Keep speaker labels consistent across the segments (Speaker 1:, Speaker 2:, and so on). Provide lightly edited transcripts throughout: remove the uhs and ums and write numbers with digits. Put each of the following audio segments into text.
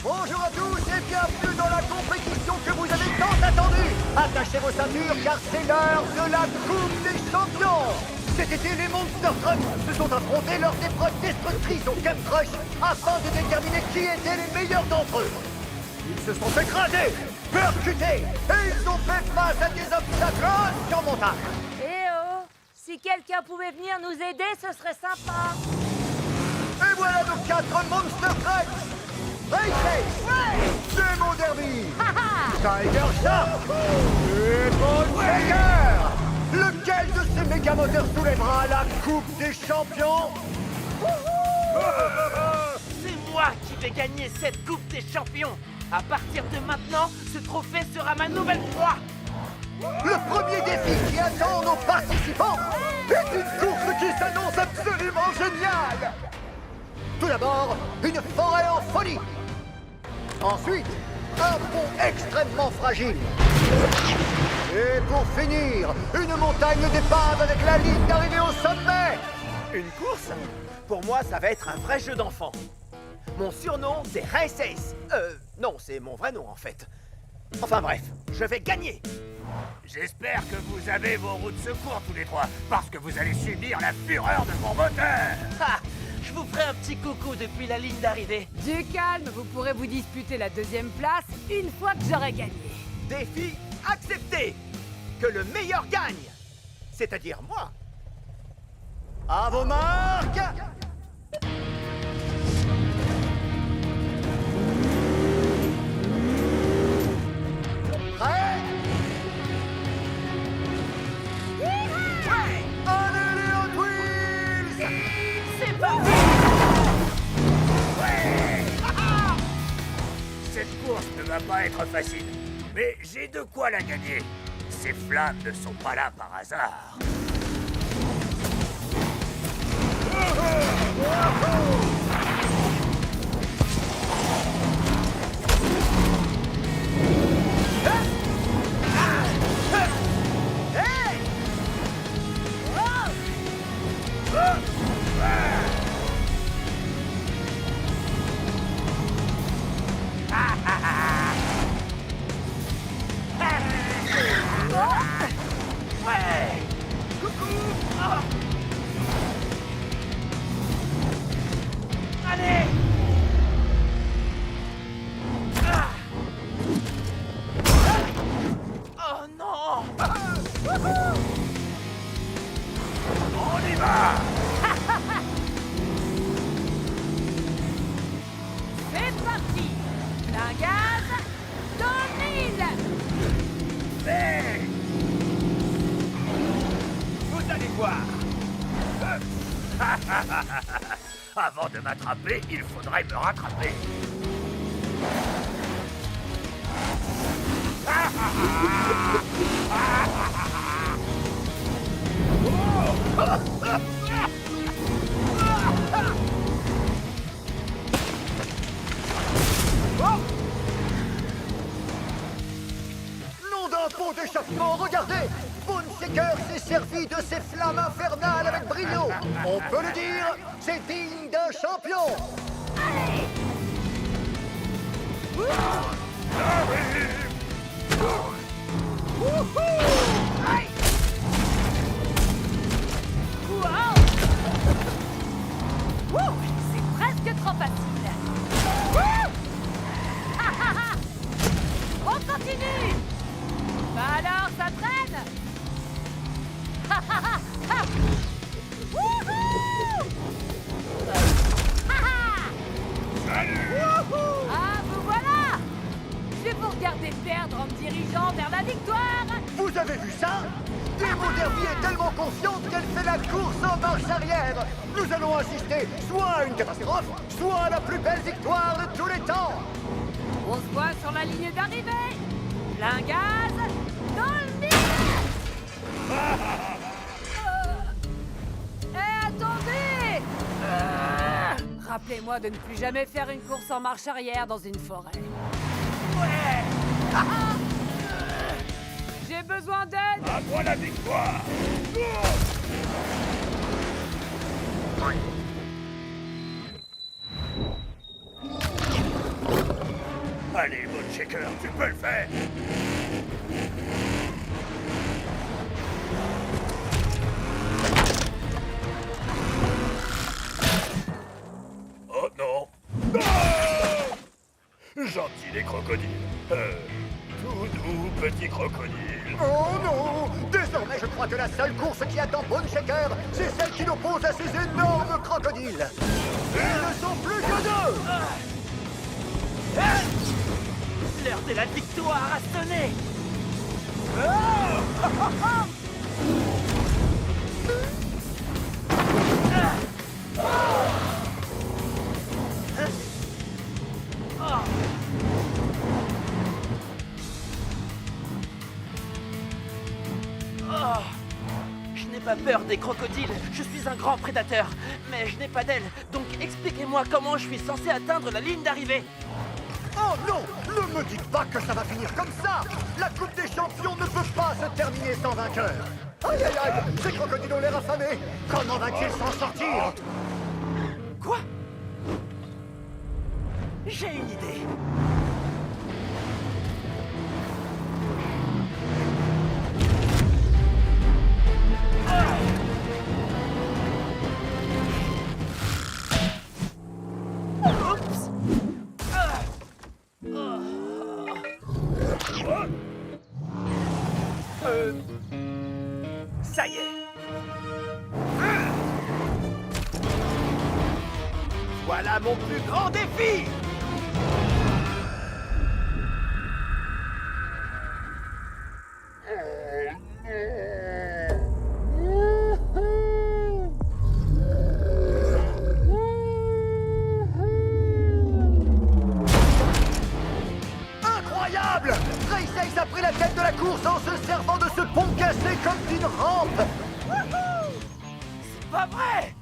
Speaker 1: Bonjour à tous et bienvenue dans la compétition que vous avez tant attendue. Attachez vos ceintures car c'est l'heure de la Coupe des Champions. Cet été, les Monster Trucks se sont affrontés lors d'épreuves destructrices au Camp Crush afin de déterminer qui étaient les meilleurs d'entre eux. Ils se sont écrasés, percutés et ils ont fait face à des obstacles insurmontables.
Speaker 2: Eh oh! Si quelqu'un pouvait venir nous aider, ce serait sympa.
Speaker 1: Et voilà nos 4 Monster Trucks. Race, Demo Derby, Tiger Shark et Bone Shaker. Lequel de ces méga moteurs soulèvera la Coupe des Champions?
Speaker 3: C'est moi qui vais gagner cette Coupe des Champions. À partir de maintenant, ce trophée sera ma nouvelle proie.
Speaker 1: Le premier défi qui attend nos participants est une course qui s'annonce absolument géniale. Tout d'abord, une forêt en folie. Ensuite, un pont extrêmement fragile. Et pour finir, une montagne d'épave avec la ligne d'arrivée au sommet.
Speaker 3: Une course? Pour moi, ça va être un vrai jeu d'enfant. Mon surnom, c'est Race Ace. Non, c'est mon vrai nom, en fait. Enfin bref, je vais gagner.
Speaker 4: J'espère que vous avez vos roues de secours tous les trois, parce que vous allez subir la fureur de mon moteur.
Speaker 3: Ha! Je vous ferai un petit coucou depuis la ligne d'arrivée.
Speaker 5: Du calme, vous pourrez vous disputer la deuxième place une fois que j'aurai gagné.
Speaker 3: Défi accepté. Que le meilleur gagne. C'est-à-dire moi.
Speaker 1: À vos marques. Prêt? Allez les Hot Wheels!
Speaker 3: C'est parti.
Speaker 4: Cette course ne va pas être facile, mais j'ai de quoi la gagner. Ces flammes ne sont pas là par hasard.
Speaker 3: Ouais. Coucou. Ah. Allez. Ah. Oh non.
Speaker 4: On y va!
Speaker 5: C'est parti. Plein gaz, dans le mille.
Speaker 4: Hey!
Speaker 3: Vous allez voir.
Speaker 4: Avant de m'attraper, il faudrait me rattraper.
Speaker 1: Nom d'un pont d'échappement, regardez! Bone Shaker s'est servi de ses flammes infernales avec brio. On peut le dire, c'est digne d'un champion.
Speaker 5: Wow. Wouh, c'est presque trop facile. Wouh. On continue. Bah alors, ça traîne. Wouhou. Ah, vous voilà. Je vais vous regarder perdre en me dirigeant vers la victoire.
Speaker 1: Vous avez vu ça? Demo Derby est tellement confiante qu'elle fait la course en marche arrière. Nous allons assister soit à une catastrophe, soit à la plus belle victoire de tous les temps.
Speaker 5: On se voit sur la ligne d'arrivée. Plein gaz, dans le mille. Attendez. Rappelez-moi de ne plus jamais faire une course en marche arrière dans une forêt.
Speaker 3: Ouais.
Speaker 5: J'ai besoin d'aide.
Speaker 4: À moi la victoire! Allez, Bone Shaker, tu peux le faire. Oh non. Ah, gentil les crocodiles. Tout doux petit crocodile.
Speaker 1: Oh non! Désormais, je crois que la seule course qui attend Bone Shaker, c'est celle qui l'oppose à ces énormes crocodiles. Ils ne sont plus que deux!
Speaker 3: L'heure de la victoire a sonné.
Speaker 6: Je n'ai pas peur des crocodiles, je suis un grand prédateur, mais je n'ai pas d'ailes, donc expliquez-moi comment je suis censé atteindre la ligne d'arrivée.
Speaker 1: Oh non! Ne me dites pas que ça va finir comme ça! La Coupe des Champions ne peut pas se terminer sans vainqueur! Aïe aïe aïe! Ces crocodiles ont l'air affamés! Comment va-t-il s'en sortir?
Speaker 6: Quoi? J'ai une idée. Oups!
Speaker 3: Ça y est. Voilà mon plus grand défi.
Speaker 1: Incroyable! Race a pris la tête de la course en se servant de ce pont cassé comme d'une rampe!
Speaker 6: C'est pas vrai!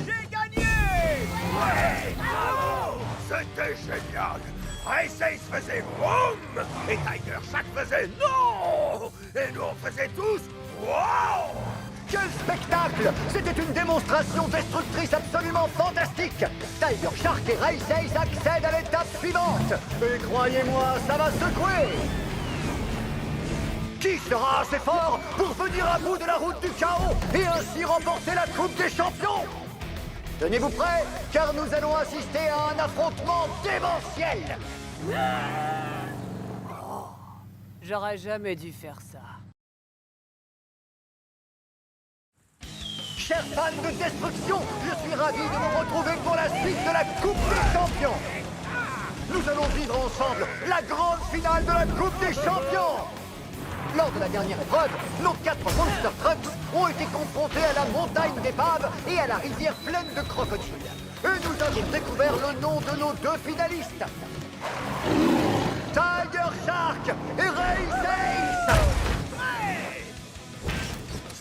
Speaker 3: J'ai gagné.
Speaker 4: Ouais, bravo. C'était génial. Race Ace faisait vroom et Tiger Shark faisait non. Et nous on faisait tous wow.
Speaker 1: Quel spectacle! C'était une démonstration destructrice absolument fantastique! Tiger Shark et Race Ace accèdent à l'étape suivante! Et croyez-moi, ça va secouer! Qui sera assez fort pour venir à bout de la route du chaos et ainsi remporter la Coupe des Champions? Tenez-vous prêts, car nous allons assister à un affrontement démentiel!
Speaker 5: J'aurais jamais dû faire ça.
Speaker 1: Chers fans de destruction, je suis ravi de vous retrouver pour la suite de la Coupe des Champions. Nous allons vivre ensemble la grande finale de la Coupe des Champions. Lors de la dernière épreuve, nos 4 Monster Trucks ont été confrontés à la montagne d'épaves et à la rivière pleine de crocodiles. Et nous avons découvert le nom de nos 2 finalistes. Tiger Shark et Race Ace.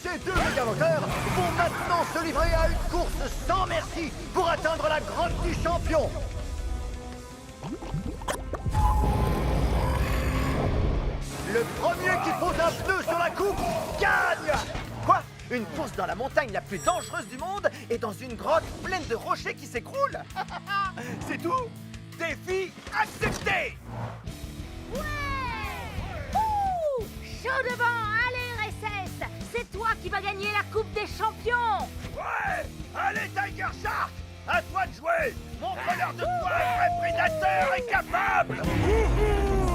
Speaker 1: Ces 2 méga-moteurs vont maintenant se livrer à une course sans merci pour atteindre la grotte du champion. Le premier qui pose un pneu sur la coupe gagne.
Speaker 3: Quoi? Une course dans la montagne la plus dangereuse du monde et dans une grotte pleine de rochers qui s'écroulent? C'est tout? Défi accepté!
Speaker 2: Ouh! Chaud devant, allez RSS! C'est toi qui vas gagner la Coupe des Champions!
Speaker 4: Ouais. Allez Tiger Shark, à toi de jouer. Montre-leur de quoi un vrai prédateur est capable.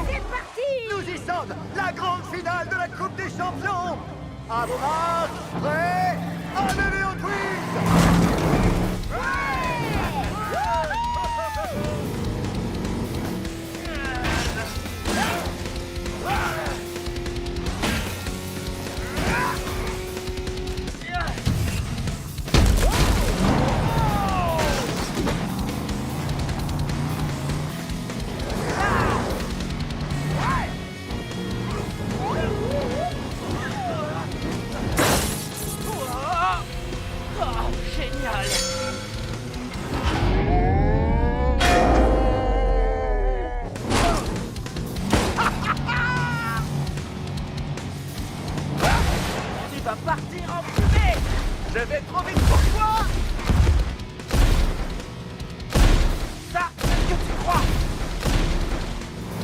Speaker 2: C'est parti!
Speaker 1: Nous y sommes, la grande finale de la Coupe des Champions. À vos marques, prêts, allez au twist.
Speaker 6: Oh, génial! va partir en fumée.
Speaker 3: Je vais trop vite pour toi.
Speaker 6: Ça, c'est ce que tu crois.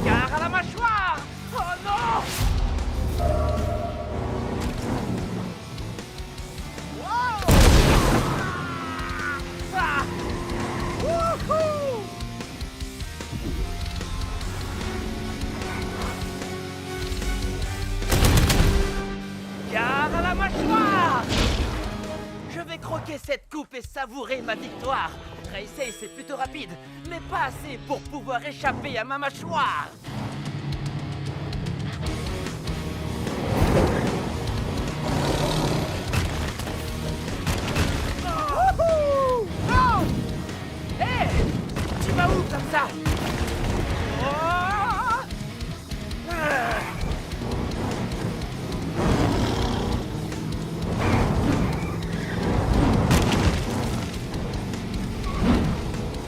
Speaker 6: Gare à la mâchoire. Oh non. Ah. Wouhou. Gare à la mâchoire. Je vais croquer cette coupe et savourer ma victoire. Race c'est plutôt rapide, mais pas assez pour pouvoir échapper à ma mâchoire. Wouhou! Non! Hé! Tu vas où comme ça? Oh! Ah!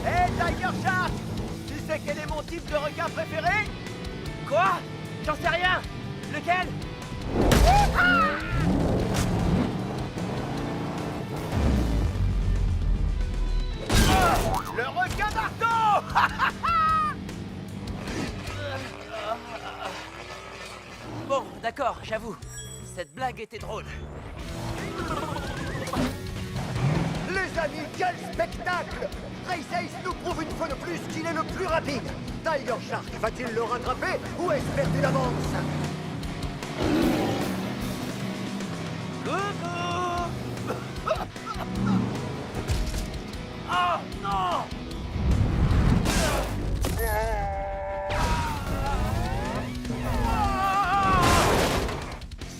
Speaker 3: Hé, Tiger Shark! Tu sais quel est mon type de requin préféré?
Speaker 6: Quoi? J'en sais rien. Lequel?
Speaker 3: Le requin marteau!
Speaker 6: Bon, d'accord, j'avoue. Cette blague était drôle.
Speaker 1: Les amis, quel spectacle! Race Ace nous prouve une fois de plus qu'il est le plus rapide. Tiger Shark va-t-il le rattraper ou espère-t-il avance?
Speaker 6: Oh non!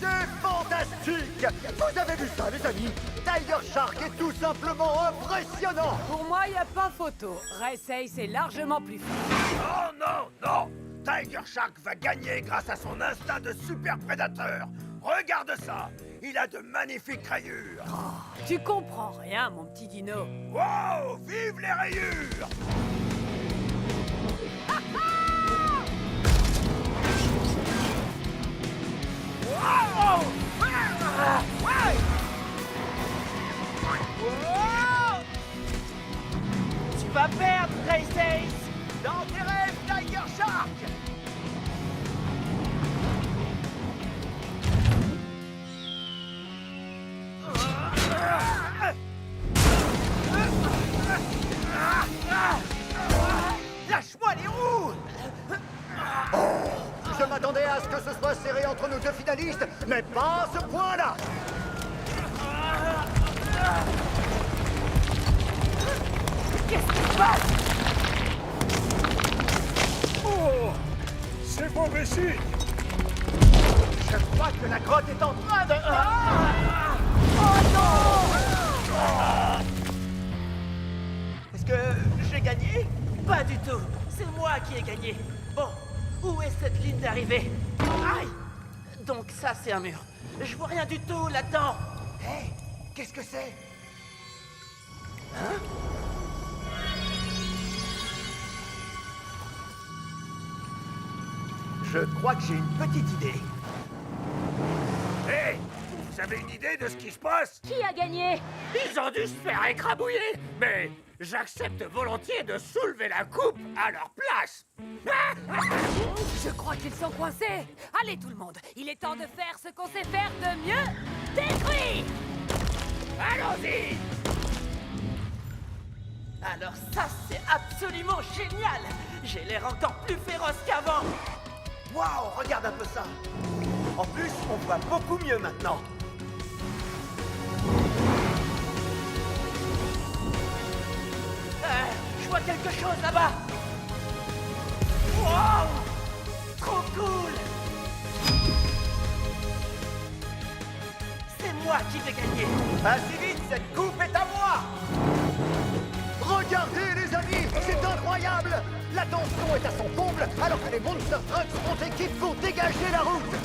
Speaker 1: C'est fantastique! Vous avez vu ça, les amis? Tiger Shark est tout simplement impressionnant!
Speaker 5: Pour moi, il n'y a pas photo. Race Ace est largement plus fort.
Speaker 4: Oh non, non! Tiger Shark va gagner grâce à son instinct de super prédateur. Regarde ça! Il a de magnifiques rayures.
Speaker 5: Tu comprends rien, mon petit dino.
Speaker 4: Wow! Vive les rayures!
Speaker 6: Wow! Ah, ouais! Wow! Tu vas perdre, Race Ace!
Speaker 3: Dans tes rêves, Tiger Shark! Lâche-moi les roues!
Speaker 1: Je m'attendais à ce que ce soit serré entre nos deux finalistes, mais pas à ce point-là!
Speaker 6: Qu'est-ce qui se passe?
Speaker 4: Oh! C'est mauvais signe!
Speaker 3: Je crois que la grotte est en train de... Est-ce que j'ai gagné?
Speaker 6: Pas du tout. C'est moi qui ai gagné. Bon, où est cette ligne d'arrivée? Aïe! Donc ça, c'est un mur. Je vois rien du tout là-dedans.
Speaker 1: Hé, qu'est-ce que c'est?
Speaker 3: Je crois que j'ai une petite idée.
Speaker 4: Hé! Vous avez une idée de ce qui se passe?
Speaker 2: Qui a gagné?
Speaker 4: Ils ont dû se faire écrabouiller! Mais j'accepte volontiers de soulever la coupe à leur place!
Speaker 5: Je crois qu'ils sont coincés. Allez, tout le monde, il est temps de faire ce qu'on sait faire de mieux. Détruire!
Speaker 4: Allons-y!
Speaker 6: Alors ça, c'est absolument génial. J'ai l'air encore plus féroce qu'avant.
Speaker 3: Waouh, regarde un peu ça. En plus, on voit beaucoup mieux maintenant.
Speaker 6: Je vois quelque chose là-bas. Wow! Trop cool! C'est moi qui vais gagner.
Speaker 3: Pas si vite, cette coupe est à moi.
Speaker 1: Regardez, les amis, c'est incroyable! La tension est à son comble alors que les Monster Trucks font équipe pour dégager la route.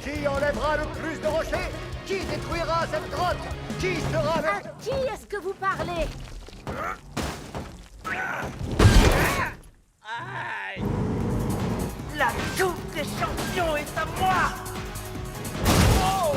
Speaker 1: Qui enlèvera le plus de rochers? Qui détruira cette grotte? Qui sera le...
Speaker 2: À qui est-ce que vous parlez?
Speaker 6: Aïe! La coupe des champions est à moi! Oh!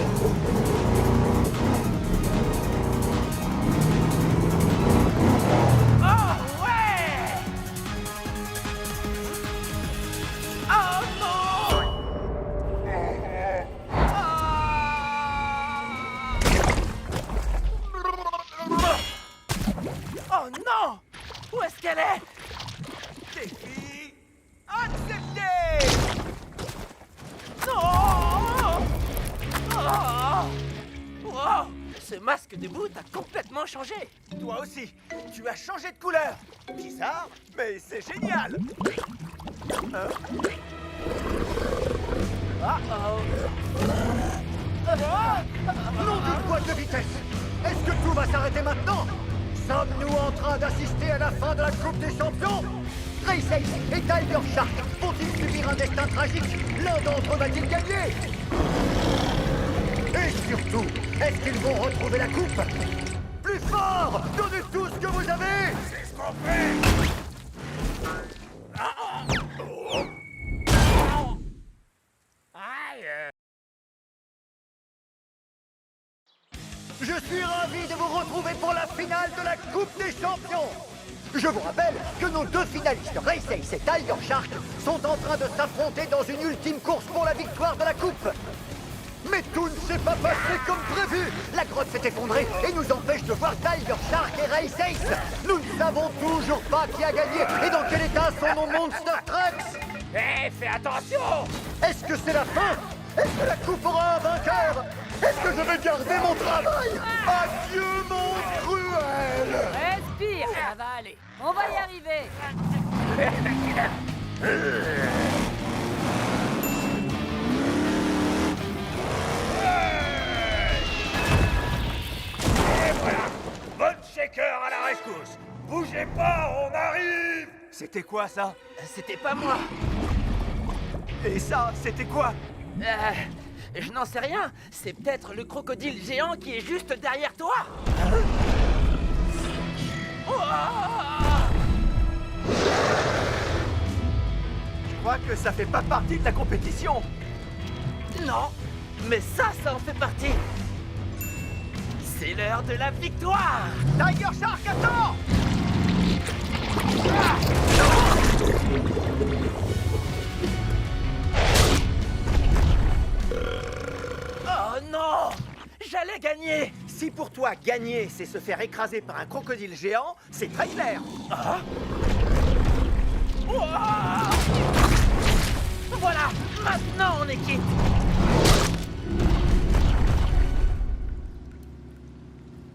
Speaker 6: qu'elle est!
Speaker 3: Défi accepté!
Speaker 6: Non! Oh! Wow! Ce masque de bout a complètement changé!
Speaker 3: Toi aussi, tu as changé de couleur. Bizarre, mais c'est génial. Hein?
Speaker 1: Nom d'une boîte de vitesse! Est-ce que tout va s'arrêter maintenant? Sommes-nous en train d'assister à la fin de la Coupe des Champions? Race Ace et Tiger Shark vont-ils subir un destin tragique? L'un d'entre eux va-t-il gagner? Et surtout, est-ce qu'ils vont retrouver la coupe? Plus fort! Donnez tout ce que vous avez!
Speaker 4: C'est ce qu'on fait.
Speaker 1: Je suis ravi de vous retrouver pour la finale de la Coupe des Champions. Je vous rappelle que nos deux finalistes, Race Ace et Tiger Shark, sont en train de s'affronter dans une ultime course pour la victoire de la Coupe. Mais tout ne s'est pas passé comme prévu. La grotte s'est effondrée et nous empêche de voir Tiger Shark et Race Ace. Nous ne savons toujours pas qui a gagné et dans quel état sont nos Monster Trucks.
Speaker 4: Hé, fais attention.
Speaker 1: Est-ce que c'est la fin? Est-ce que la coupe aura un vainqueur? Est-ce que je vais garder mon travail? Adieu mon cruel!
Speaker 5: Respire, ça va aller. On va y arriver.
Speaker 4: Et voilà. Bonne shaker à la rescousse. Bougez pas, on arrive.
Speaker 3: C'était quoi ça?
Speaker 6: C'était pas moi!
Speaker 3: Et ça, c'était quoi?
Speaker 6: Je n'en sais rien. C'est peut-être le crocodile géant qui est juste derrière toi.
Speaker 3: Je crois que ça fait pas partie de la compétition.
Speaker 6: Non, mais ça en fait partie. C'est l'heure de la victoire.
Speaker 3: Tiger Shark, attends!
Speaker 6: Oh non! J'allais gagner!
Speaker 3: Si pour toi, gagner, c'est se faire écraser par un crocodile géant, c'est très clair.
Speaker 6: Ouah! Voilà, maintenant on est quitte.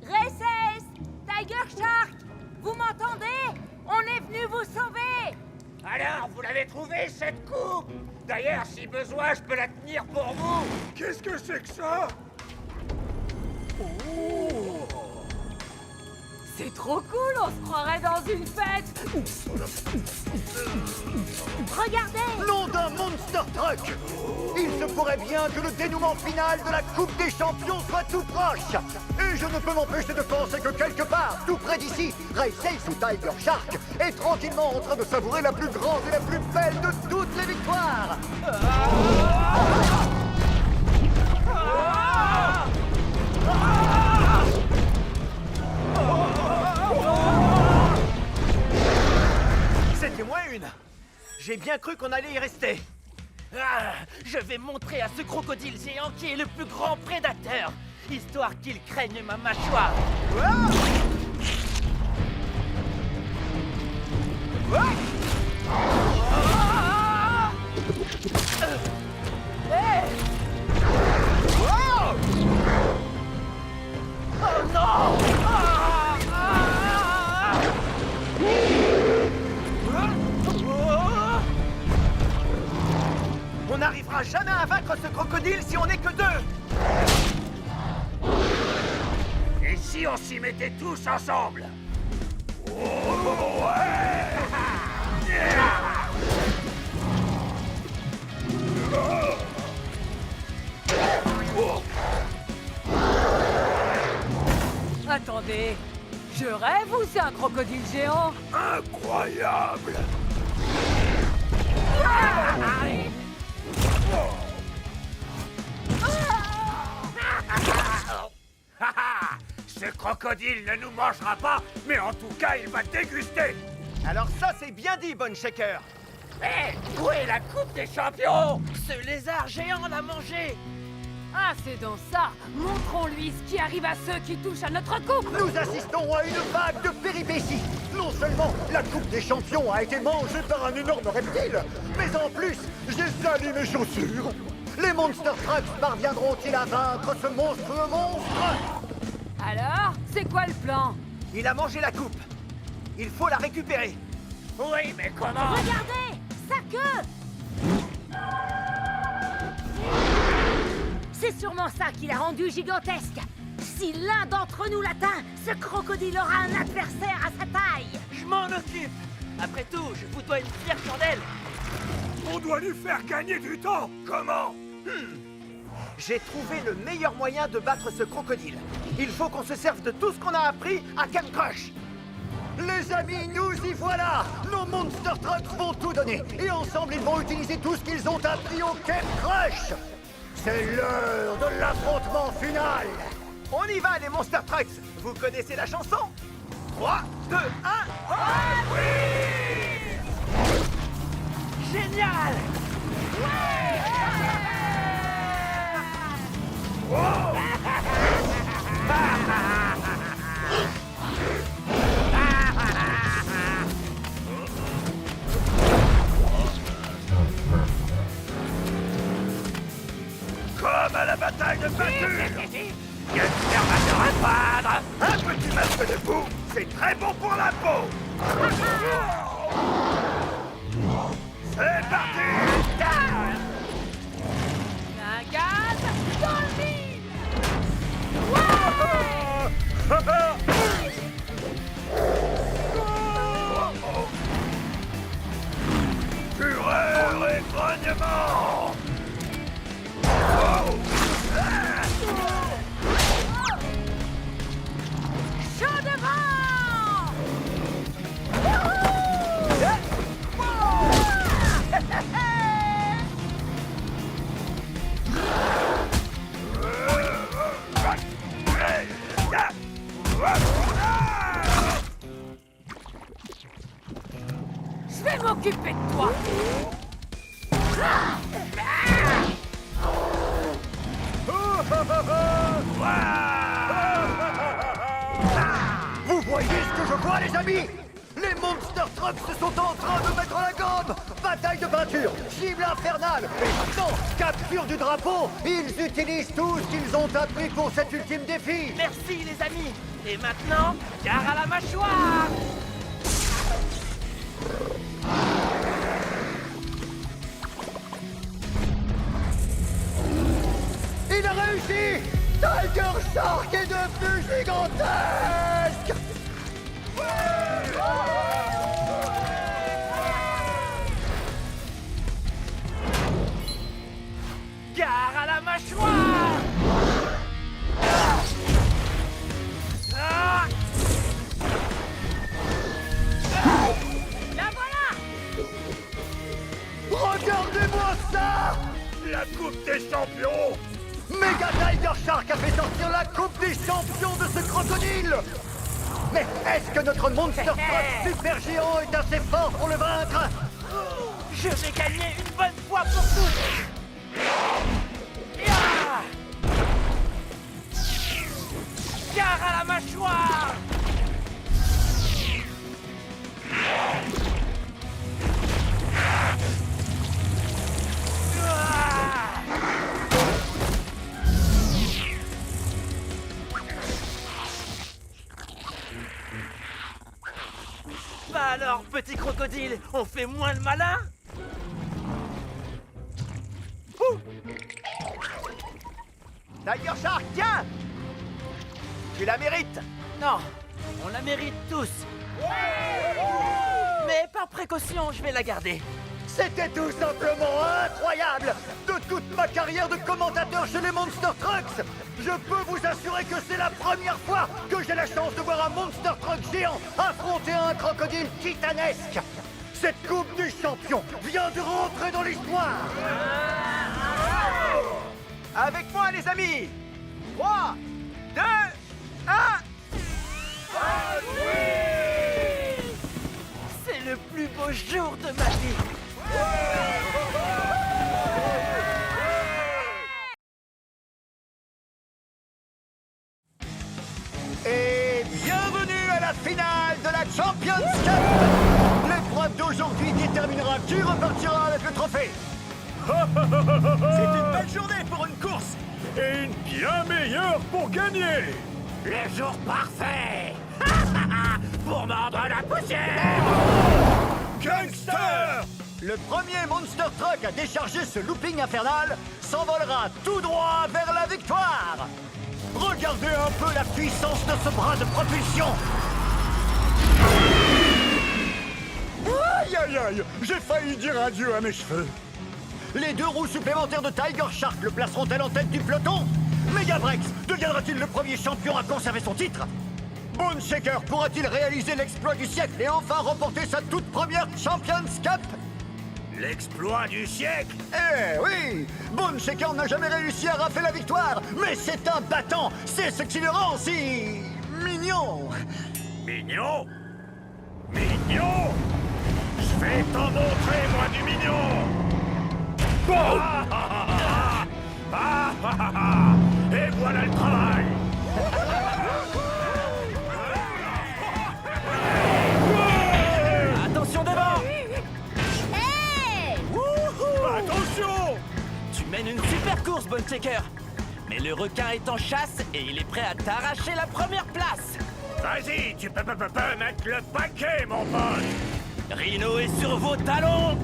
Speaker 2: Race Ace, Tiger Shark, vous m'entendez? On est venu vous sauver.
Speaker 4: Alors, vous l'avez trouvé cette coupe? D'ailleurs, si besoin, je peux la tenir pour vous. Qu'est-ce que c'est que ça?
Speaker 5: C'est trop cool, on se croirait dans une fête.
Speaker 2: Regardez,
Speaker 1: Nom d'un Monster Truck! Il se pourrait bien que le dénouement final de la Coupe des Champions soit tout proche! Et je ne peux m'empêcher de penser que quelque part, tout près d'ici, Race Ace ou Tiger Shark est tranquillement en train de savourer la plus grande et la plus belle de toutes les victoires!
Speaker 3: C'était moins une. J'ai bien cru qu'on allait y rester.
Speaker 6: Je vais montrer à ce crocodile géant qui est le plus grand prédateur, histoire qu'il craigne ma mâchoire. Oh non!
Speaker 3: On n'arrivera jamais à vaincre ce crocodile si on n'est que deux.
Speaker 4: Et si on s'y mettait tous ensemble?
Speaker 5: Attendez, je rêve ou c'est un crocodile géant?
Speaker 4: Incroyable. Ce crocodile ne nous mangera pas, mais en tout cas, il va déguster.
Speaker 3: Alors ça, c'est bien dit, Bonne Shaker.
Speaker 4: Hé, où est la Coupe des Champions?
Speaker 6: Ce lézard géant l'a mangé.
Speaker 5: Ah, c'est dans ça. Montrons-lui ce qui arrive à ceux qui touchent à notre coupe.
Speaker 1: Nous assistons à une vague de péripéties. Non seulement la Coupe des Champions a été mangée par un énorme reptile, mais en plus, j'ai sali mes chaussures. Les Monster Trucks parviendront-ils à vaincre ce monstrueux monstre?
Speaker 5: Alors, c'est quoi le plan?
Speaker 3: Il a mangé la coupe. Il faut la récupérer.
Speaker 4: Oui, mais comment?
Speaker 2: Regardez, sa queue. C'est sûrement ça qui l'a rendu gigantesque. Si l'un d'entre nous l'atteint, ce crocodile aura un adversaire à sa taille.
Speaker 6: Je m'en occupe. Après tout, je vous dois une fière chandelle.
Speaker 4: On doit lui faire gagner du temps. Comment?
Speaker 3: J'ai trouvé le meilleur moyen de battre ce crocodile. Il faut qu'on se serve de tout ce qu'on a appris à Camp Crush.
Speaker 1: Les amis, nous y voilà. Nos Monster Trucks vont tout donner. Et ensemble, ils vont utiliser tout ce qu'ils ont appris au Camp Crush. C'est l'heure de l'affrontement final.
Speaker 3: On y va, les Monster Trucks. Vous connaissez la chanson? 3, 2, 1...
Speaker 6: Génial!
Speaker 4: Comme à la bataille de peinture. J'espère va te reprendre. Un petit masque de boue, c'est très bon pour la peau. C'est parti.
Speaker 5: Un gaz dans le vide.
Speaker 4: Fureur et grognement.
Speaker 2: Chaud devant.
Speaker 5: Je vais m'occuper de toi.
Speaker 1: Vous voyez ce que je vois, les amis? Les Monster Trucks se sont en train de mettre la gomme. Bataille de peinture, cible infernale. Et maintenant, capture du drapeau. Ils utilisent tout ce qu'ils ont appris pour cet ultime défi.
Speaker 6: Merci, les amis. Et maintenant, gare à la mâchoire.
Speaker 1: Il a réussi. Tiger Shark est devenu gigantesque.
Speaker 6: Gare à la mâchoire. Ah!
Speaker 2: La voilà.
Speaker 1: Regardez-moi ça.
Speaker 4: La Coupe des Champions.
Speaker 1: Mega Tiger Shark a fait sortir la Coupe des Champions de ce crocodile. Mais est-ce que notre Monster Truck super géant est assez fort pour le vaincre?
Speaker 6: Je vais gagner une bonne fois pour toutes. Ya! Gare à la mâchoire. Ah! Bah alors, petit crocodile, on fait moins le malin?
Speaker 3: Tiger Shark, tiens! Tu la mérites!
Speaker 6: Non, on la mérite tous. Mais par précaution, je vais la garder.
Speaker 1: C'était tout simplement incroyable! De toute ma carrière de commentateur chez les Monster Trucks, je peux vous assurer que c'est la première fois que j'ai la chance de voir un Monster Truck géant affronter un crocodile titanesque! Cette Coupe des Champions vient de rentrer dans l'histoire!
Speaker 3: Avec moi, les amis! 3, 2, 1...
Speaker 6: C'est le plus beau jour de ma vie.
Speaker 1: la finale de la Champions Cup. L'épreuve d'aujourd'hui déterminera qui repartira avec le trophée.
Speaker 4: C'est une belle journée pour une course. Et une bien meilleure pour gagner.
Speaker 7: Le jour parfait pour mordre la poussière.
Speaker 4: Gangster!
Speaker 1: Le premier Monster Truck à décharger ce looping infernal s'envolera tout droit vers la victoire. Regardez un peu la puissance de ce bras de propulsion.
Speaker 4: Aïe aïe aïe! J'ai failli dire adieu à mes cheveux.
Speaker 1: Les 2 roues supplémentaires de Tiger Shark le placeront-elles en tête du peloton? Megabrex deviendra-t-il le premier champion à conserver son titre? Bone Shaker pourra-t-il réaliser l'exploit du siècle et enfin remporter sa toute première Champions Cup?
Speaker 4: L'exploit du siècle?
Speaker 1: Eh oui! Bone Shaker n'a jamais réussi à rafler la victoire, mais c'est un battant! C'est ce qui le rend si... mignon!
Speaker 4: Mignon? Mignon? Je vais t'en montrer, moi, du mignon! Et voilà le travail!
Speaker 6: Attention devant!
Speaker 2: Hey!
Speaker 4: Attention!
Speaker 6: Tu mènes une super course, Bone Shaker. Mais le requin est en chasse et il est prêt à t'arracher la première place.
Speaker 4: Vas-y, tu peux mettre le paquet, mon pote!
Speaker 6: Rhino est sur vos talons.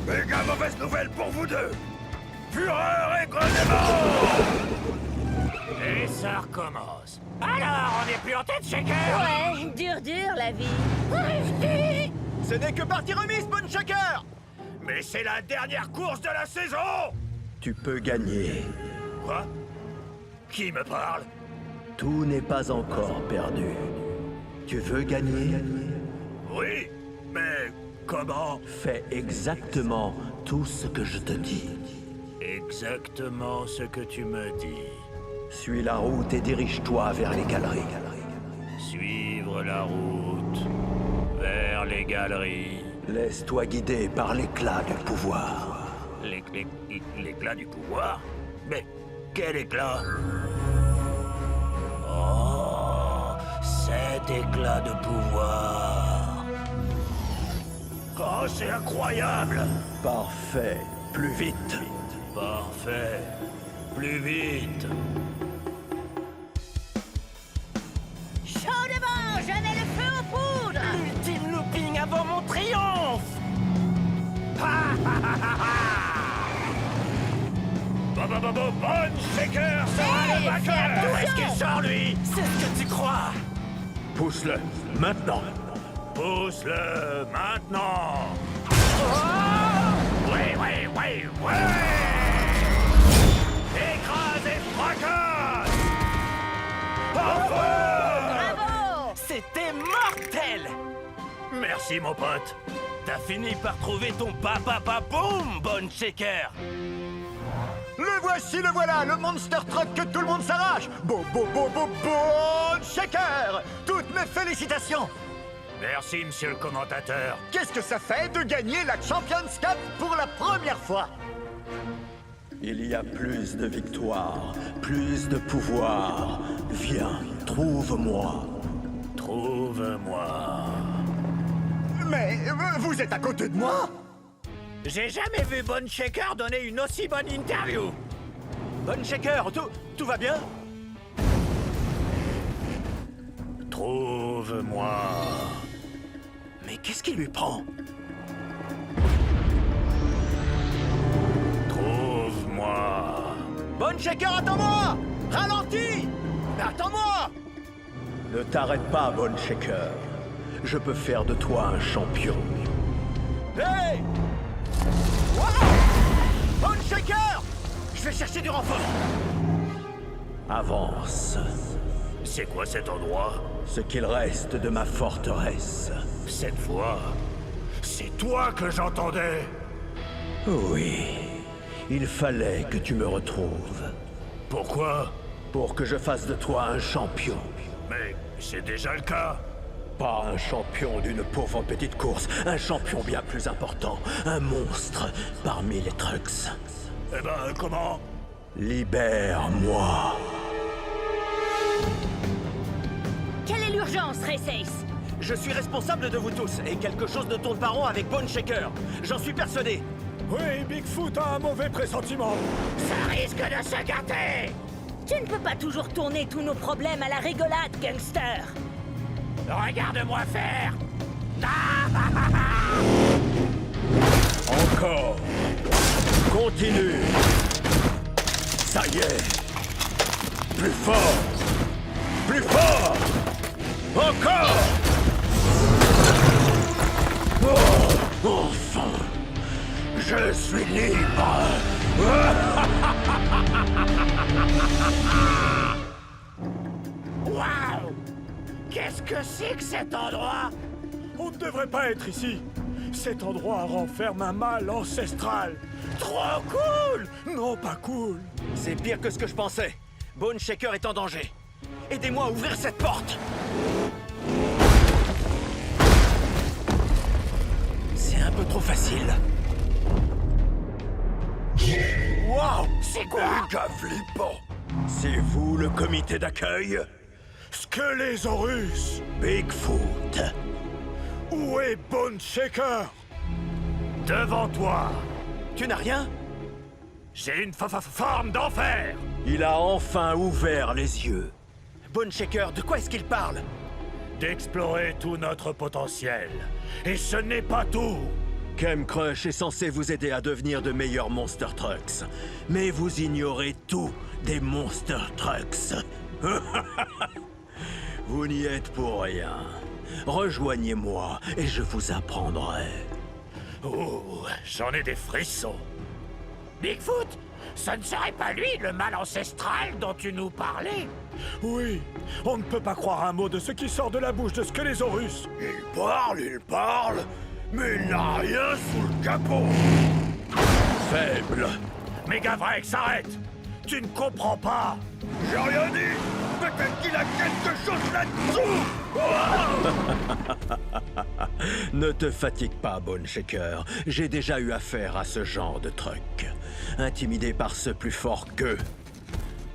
Speaker 4: Méga mauvaise nouvelle pour vous deux! Fureur et grenellement! Et ça recommence. Alors, on n'est plus en tête, Shaker?
Speaker 2: Ouais, dur la vie.
Speaker 3: Ce n'est que partie remise, Bone Shaker.
Speaker 4: Mais c'est la dernière course de la saison!
Speaker 8: Tu peux gagner.
Speaker 4: Quoi? Qui me parle?
Speaker 8: Tout n'est pas encore perdu. Tu veux gagner?
Speaker 4: Oui, mais comment?
Speaker 8: Fais exactement tout ce que je te dis.
Speaker 4: Exactement ce que tu me dis.
Speaker 8: Suis la route et dirige-toi vers les galeries.
Speaker 4: Suivre la route vers les galeries.
Speaker 8: Laisse-toi guider par l'éclat du pouvoir.
Speaker 4: L'éclat du pouvoir? Mais quel éclat? Oh, cet éclat de pouvoir. Oh, c'est incroyable!
Speaker 8: Parfait. Plus vite.
Speaker 4: Parfait. Plus vite.
Speaker 2: Chaud devant, je mets le feu aux poudres.
Speaker 6: Ultime looping avant mon triomphe.
Speaker 4: Bone Shaker sera le vainqueur! Où est-ce qu'il sort, lui?
Speaker 6: C'est ce que tu crois.
Speaker 8: Pousse-le. Maintenant.
Speaker 4: Pousse-le maintenant! Oui! Écrase et fracasse!
Speaker 2: Bravo!
Speaker 6: C'était mortel.
Speaker 4: Merci, mon pote.
Speaker 6: T'as fini par trouver ton papa boum, Bone Shaker.
Speaker 1: Le voici, le voilà, le Monster Truck que tout le monde s'arrache. Bone Shaker! Toutes mes félicitations!
Speaker 4: Merci, monsieur le commentateur.
Speaker 1: Qu'est-ce que ça fait de gagner la Champions Cup pour la première fois?
Speaker 8: Il y a plus de victoires, plus de pouvoir. Viens, trouve-moi.
Speaker 4: Trouve-moi.
Speaker 1: Mais vous êtes à côté de moi?
Speaker 3: J'ai jamais vu Bone Shaker donner une aussi bonne interview.
Speaker 6: Bone Shaker, tout va bien?
Speaker 4: Trouve-moi.
Speaker 6: Mais qu'est-ce qui lui prend?
Speaker 4: Trouve-moi.
Speaker 3: Bone Shaker, attends-moi! Ralentis! Attends-moi!
Speaker 8: Ne t'arrête pas, Bone Shaker. Je peux faire de toi un champion.
Speaker 3: Hey! Wow! Bone Shaker! Je vais chercher du renfort.
Speaker 8: Avance.
Speaker 4: C'est quoi cet endroit?
Speaker 8: Ce qu'il reste de ma forteresse.
Speaker 4: Cette voix, c'est toi que j'entendais.
Speaker 8: Oui. Il fallait que tu me retrouves.
Speaker 4: Pourquoi?
Speaker 8: Pour que je fasse de toi un champion.
Speaker 4: Mais c'est déjà le cas.
Speaker 8: Pas un champion d'une pauvre petite course. Un champion bien plus important. Un monstre parmi les trucks.
Speaker 4: Eh ben, comment?
Speaker 8: Libère-moi.
Speaker 2: Quelle est l'urgence? silence, Race.
Speaker 8: Je suis responsable de vous tous, et quelque chose ne tourne pas rond avec Bone Shaker. J'en suis persuadé.
Speaker 4: Oui, Bigfoot a un mauvais pressentiment.
Speaker 7: Ça risque de se gâter.
Speaker 2: Tu ne peux pas toujours tourner tous nos problèmes à la rigolade, gangster.
Speaker 7: Regarde-moi faire.
Speaker 8: Encore. Continue. Ça y est. Plus fort. Plus fort. Encore. Oh, enfin. Je suis libre.
Speaker 7: Waouh! Qu'est-ce que c'est que cet endroit?
Speaker 4: On ne devrait pas être ici. Cet endroit renferme un mal ancestral.
Speaker 7: Trop cool!
Speaker 4: Non, pas cool.
Speaker 8: C'est pire que ce que je pensais. Bone Shaker est en danger. Aidez-moi à ouvrir cette porte. C'est un peu trop facile. Waouh!
Speaker 7: C'est quoi?
Speaker 4: Méga flippant.
Speaker 8: C'est vous le comité d'accueil?
Speaker 4: Skelésaurus.
Speaker 8: Bigfoot.
Speaker 4: Où est Bone Shaker? Devant toi.
Speaker 8: Tu n'as rien?
Speaker 4: J'ai une forme d'enfer.
Speaker 8: Il a enfin ouvert les yeux. Bone Shaker, de quoi est-ce qu'il parle?
Speaker 4: D'explorer tout notre potentiel. Et ce n'est pas tout.
Speaker 8: Kem Crush est censé vous aider à devenir de meilleurs Monster Trucks. Mais vous ignorez tout des Monster Trucks. Vous n'y êtes pour rien. Rejoignez-moi et je vous apprendrai.
Speaker 4: Oh, j'en ai des frissons.
Speaker 7: Bigfoot, ce ne serait pas lui le mal ancestral dont tu nous parlais?
Speaker 4: Oui, on ne peut pas croire un mot de ce qui sort de la bouche de Skelésaurus. Il parle, mais il n'a rien sous le capot.
Speaker 8: Faible.
Speaker 4: Megavrex, arrête! Tu ne comprends pas! J'ai rien dit! Peut-être qu'il a quelque chose là-dessous!
Speaker 8: Ne te fatigue pas, Bone Shaker. J'ai déjà eu affaire à ce genre de truc. Intimidé par ceux plus forts qu'eux.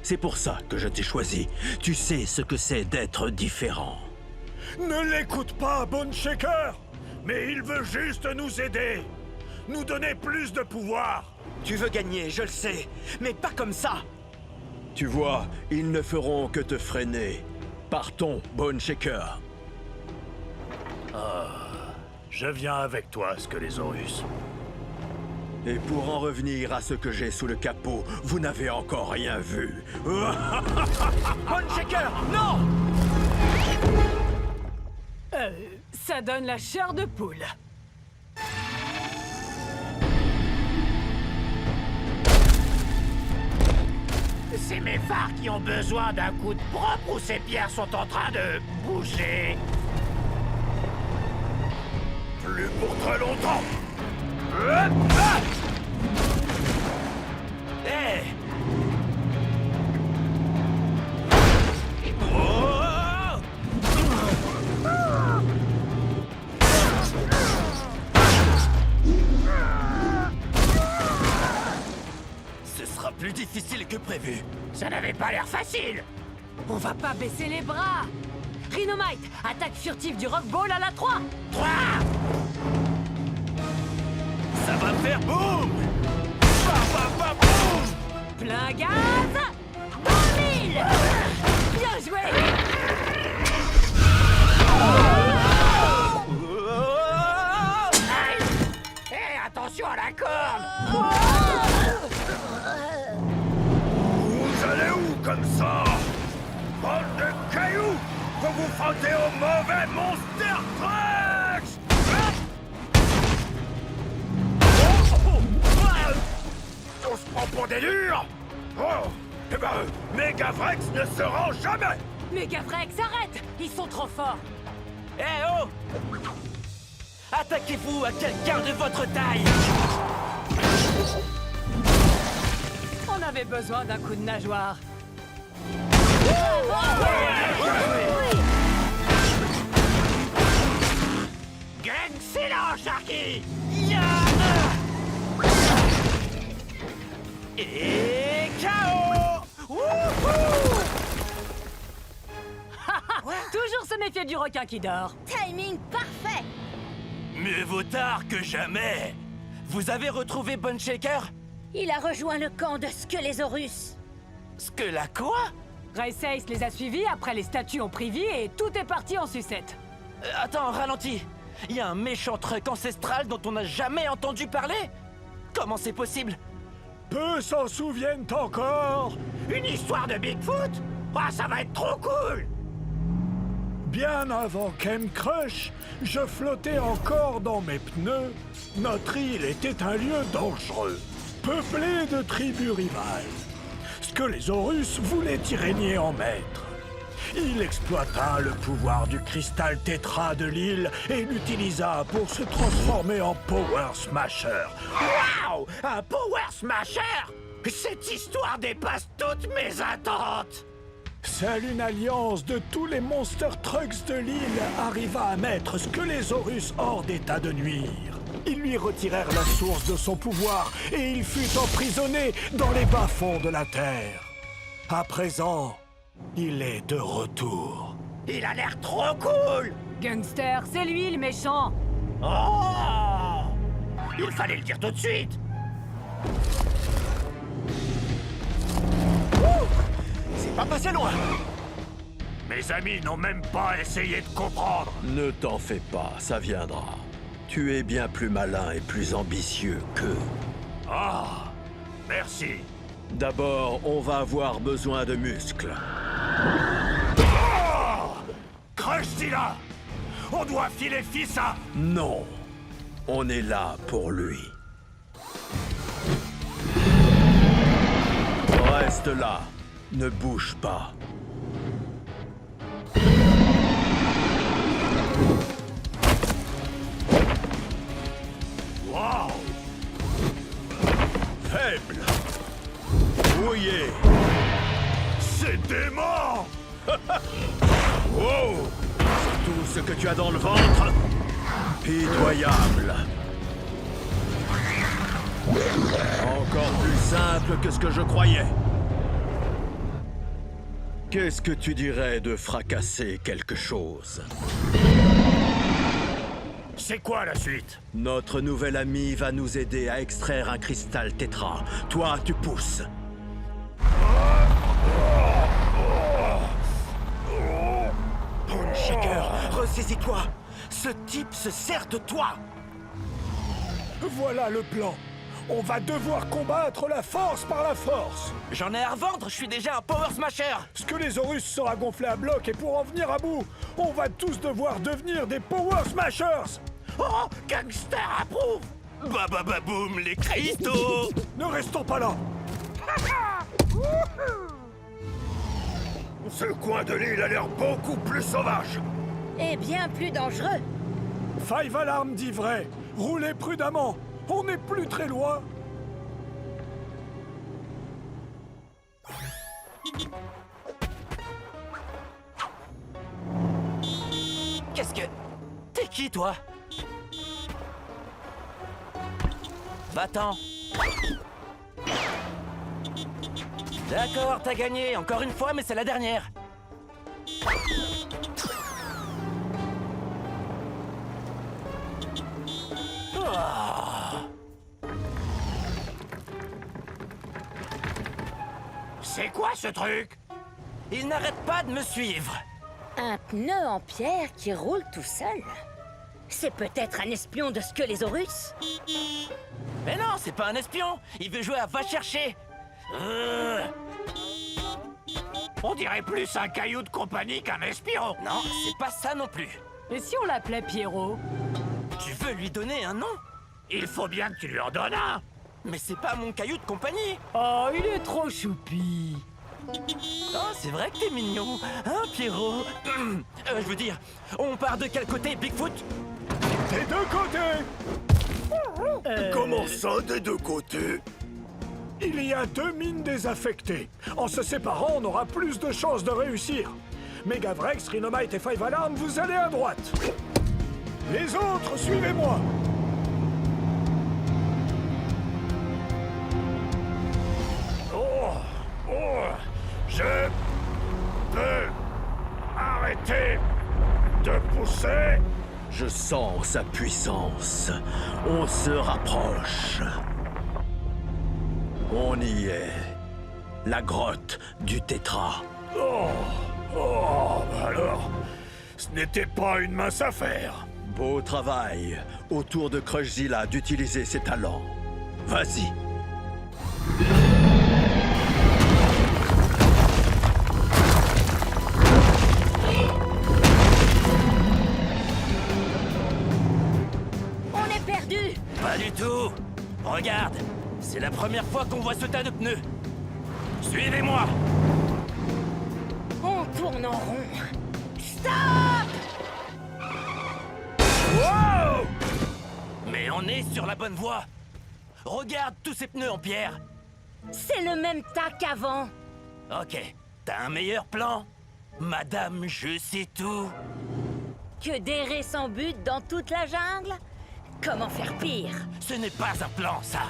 Speaker 8: C'est pour ça que je t'ai choisi. Tu sais ce que c'est d'être différent.
Speaker 4: Ne l'écoute pas, Bone Shaker! Mais il veut juste nous aider! Nous donner plus de pouvoir!
Speaker 8: Tu veux gagner, je le sais, mais pas comme ça. Tu vois, ils ne feront que te freiner. Partons, Bone Shaker.
Speaker 4: Je viens avec toi, Skelésaurus.
Speaker 8: Et pour en revenir à ce que j'ai sous le capot, vous n'avez encore rien vu. Bone Shaker, non!
Speaker 5: Ça donne la chair de poule.
Speaker 7: C'est mes phares qui ont besoin d'un coup de propre ou ces pierres sont en train de bouger?
Speaker 4: Plus pour très longtemps!
Speaker 8: Hé! Ce sera plus difficile que prévu.
Speaker 7: Ça n'avait pas l'air facile!
Speaker 5: On va pas baisser les bras. Rhinomite, attaque furtive du Rockball à la 3.
Speaker 7: 3!
Speaker 8: Ça va faire boum! Boum!
Speaker 5: Plein gaz. Dans l'île. Bien joué.
Speaker 7: Hé, attention à la corde!
Speaker 4: Vous allez où comme ça? Bande de cailloux! Vous vous frottez au mauvais Monster Trucks! On se prend pour des durs? Oh! Eh ben, Megavrex ne se rend jamais!
Speaker 5: Megavrex, arrête. Ils sont trop forts.
Speaker 6: Eh oh! Attaquez-vous à quelqu'un de votre taille!
Speaker 5: On avait besoin d'un coup de nageoire.
Speaker 7: Excellent, Sharky!
Speaker 6: Et KO! Wouhou!
Speaker 5: Toujours se méfier c'est du requin qui dort.
Speaker 2: Timing parfait.
Speaker 6: Mieux vaut tard que jamais. Vous avez retrouvé Bone Shaker?
Speaker 2: Il a rejoint le camp de Squelésaurus.
Speaker 6: Ce que la quoi?
Speaker 5: Race les a suivis après les statues ont pris vie et tout est parti en sucette.
Speaker 6: Attends, ralentis. Il y a un méchant truc ancestral dont on n'a jamais entendu parler? Comment c'est possible?
Speaker 7: Peu s'en souviennent encore. Une histoire de Bigfoot? Ah, ça va être trop cool. Bien avant Ken Crush, je flottais encore dans mes pneus. Notre île était un lieu dangereux, peuplé de tribus rivales. Squelésaurus voulait y régner en maître. Il exploita le pouvoir du cristal tétra de l'île et l'utilisa pour se transformer en Power Smasher. Waouh! Un Power Smasher? Cette histoire dépasse toutes mes attentes! Seule une alliance de tous les Monster Trucks de l'île arriva à mettre Squelésaurus hors d'état de nuire. Ils lui retirèrent la source de son pouvoir et il fut emprisonné dans les bas-fonds de la Terre. À présent, il est de retour. Il a l'air trop cool!
Speaker 5: Gangster, c'est lui le méchant.
Speaker 7: Oh! Il fallait le dire tout de suite!
Speaker 3: C'est pas passé loin.
Speaker 7: Mes amis n'ont même pas essayé de comprendre.
Speaker 8: Ne t'en fais pas, ça viendra. Tu es bien plus malin et plus ambitieux qu'eux.
Speaker 7: Ah! Merci.
Speaker 8: D'abord, on va avoir besoin de muscles.
Speaker 7: Oh! Crush-Zilla! On doit filer Fissa!
Speaker 8: Non, on est là pour lui. Reste là, ne bouge pas.
Speaker 7: Wow!
Speaker 8: Faible. Mouillé.
Speaker 7: C'est dément!
Speaker 8: Wow! C'est tout ce que tu as dans le ventre? Pitoyable. Encore plus simple que ce que je croyais. Qu'est-ce que tu dirais de fracasser quelque chose?
Speaker 7: C'est quoi la suite?
Speaker 8: Notre nouvel ami va nous aider à extraire un cristal tétra. Toi, tu pousses.
Speaker 3: Bone Shaker, ressaisis-toi. Ce type se sert de toi.
Speaker 7: Voilà le plan. On va devoir combattre la force par la force.
Speaker 6: J'en ai à revendre, je suis déjà un Power Smasher.
Speaker 7: Squelésaurus sera gonflé à bloc et pour en venir à bout, on va tous devoir devenir des Power Smashers. Oh, Gangster approuve.
Speaker 6: Babababoum, les cristaux.
Speaker 7: Ne restons pas là. Ce coin de l'île a l'air beaucoup plus sauvage.
Speaker 2: Et bien plus dangereux.
Speaker 7: Five Alarm dit vrai. Roulez prudemment. On n'est plus très loin.
Speaker 6: Qu'est-ce que... T'es qui, toi? Va-t'en. D'accord, t'as gagné. Encore une fois, mais c'est la dernière.
Speaker 7: C'est quoi ce truc?
Speaker 6: Il n'arrête pas de me suivre.
Speaker 2: Un pneu en pierre qui roule tout seul. C'est peut-être un espion de Squelésaurus.
Speaker 6: Mais non, c'est pas un espion. Il veut jouer à va chercher.
Speaker 7: On dirait plus un caillou de compagnie qu'un espion.
Speaker 6: Non, c'est pas ça non plus.
Speaker 5: Et si on l'appelait Pierrot?
Speaker 6: Tu veux lui donner un nom?
Speaker 7: Il faut bien que tu lui en donnes un.
Speaker 6: Mais c'est pas mon caillou de compagnie.
Speaker 5: Oh, il est trop choupi.
Speaker 6: Oh, c'est vrai que t'es mignon. Hein, Pierrot? Je veux dire, on part de quel côté, Bigfoot?
Speaker 7: Des deux côtés. Comment ça, des deux côtés? Il y a deux mines désaffectées. En se séparant, on aura plus de chances de réussir. Megavrex, Rhinomite et Five Alarm, vous allez à droite. Les autres, suivez-moi. Je peux arrêter c'est...
Speaker 8: Je sens sa puissance. On se rapproche. On y est. La grotte du Tétra.
Speaker 7: Alors, ce n'était pas une mince affaire.
Speaker 8: Beau travail autour de Crushzilla d'utiliser ses talents. Vas-y.
Speaker 2: On est perdu.
Speaker 6: Pas du tout. Regarde, c'est la première fois qu'on voit ce tas de pneus. Suivez-moi.
Speaker 2: On tourne en rond. Stop!
Speaker 6: Wow! Mais on est sur la bonne voie. Regarde tous ces pneus en pierre.
Speaker 2: C'est le même tas qu'avant.
Speaker 6: Ok, t'as un meilleur plan? Madame, je sais tout.
Speaker 2: Que d'errer sans but dans toute la jungle? Comment faire pire?
Speaker 6: Ce n'est pas un plan, ça.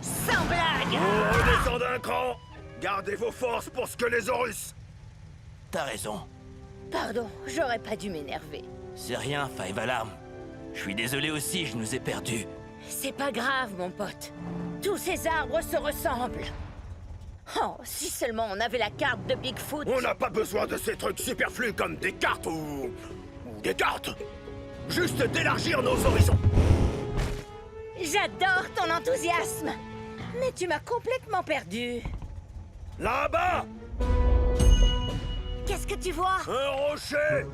Speaker 2: Sans blague!
Speaker 4: Redescendez un cran. Gardez vos forces pour Squelésaurus.
Speaker 6: T'as raison.
Speaker 2: Pardon, j'aurais pas dû m'énerver.
Speaker 6: C'est rien, Five Alarm. Je suis désolé aussi, je nous ai perdus.
Speaker 2: C'est pas grave, mon pote. Tous ces arbres se ressemblent. Oh, si seulement on avait la carte de Bigfoot.
Speaker 4: On n'a pas besoin de ces trucs superflus comme des cartes ou des cartes. Juste d'élargir nos horizons.
Speaker 2: J'adore ton enthousiasme. Mais tu m'as complètement perdu.
Speaker 4: Là-bas,
Speaker 2: Qu'est-ce que tu vois?
Speaker 4: un rocher.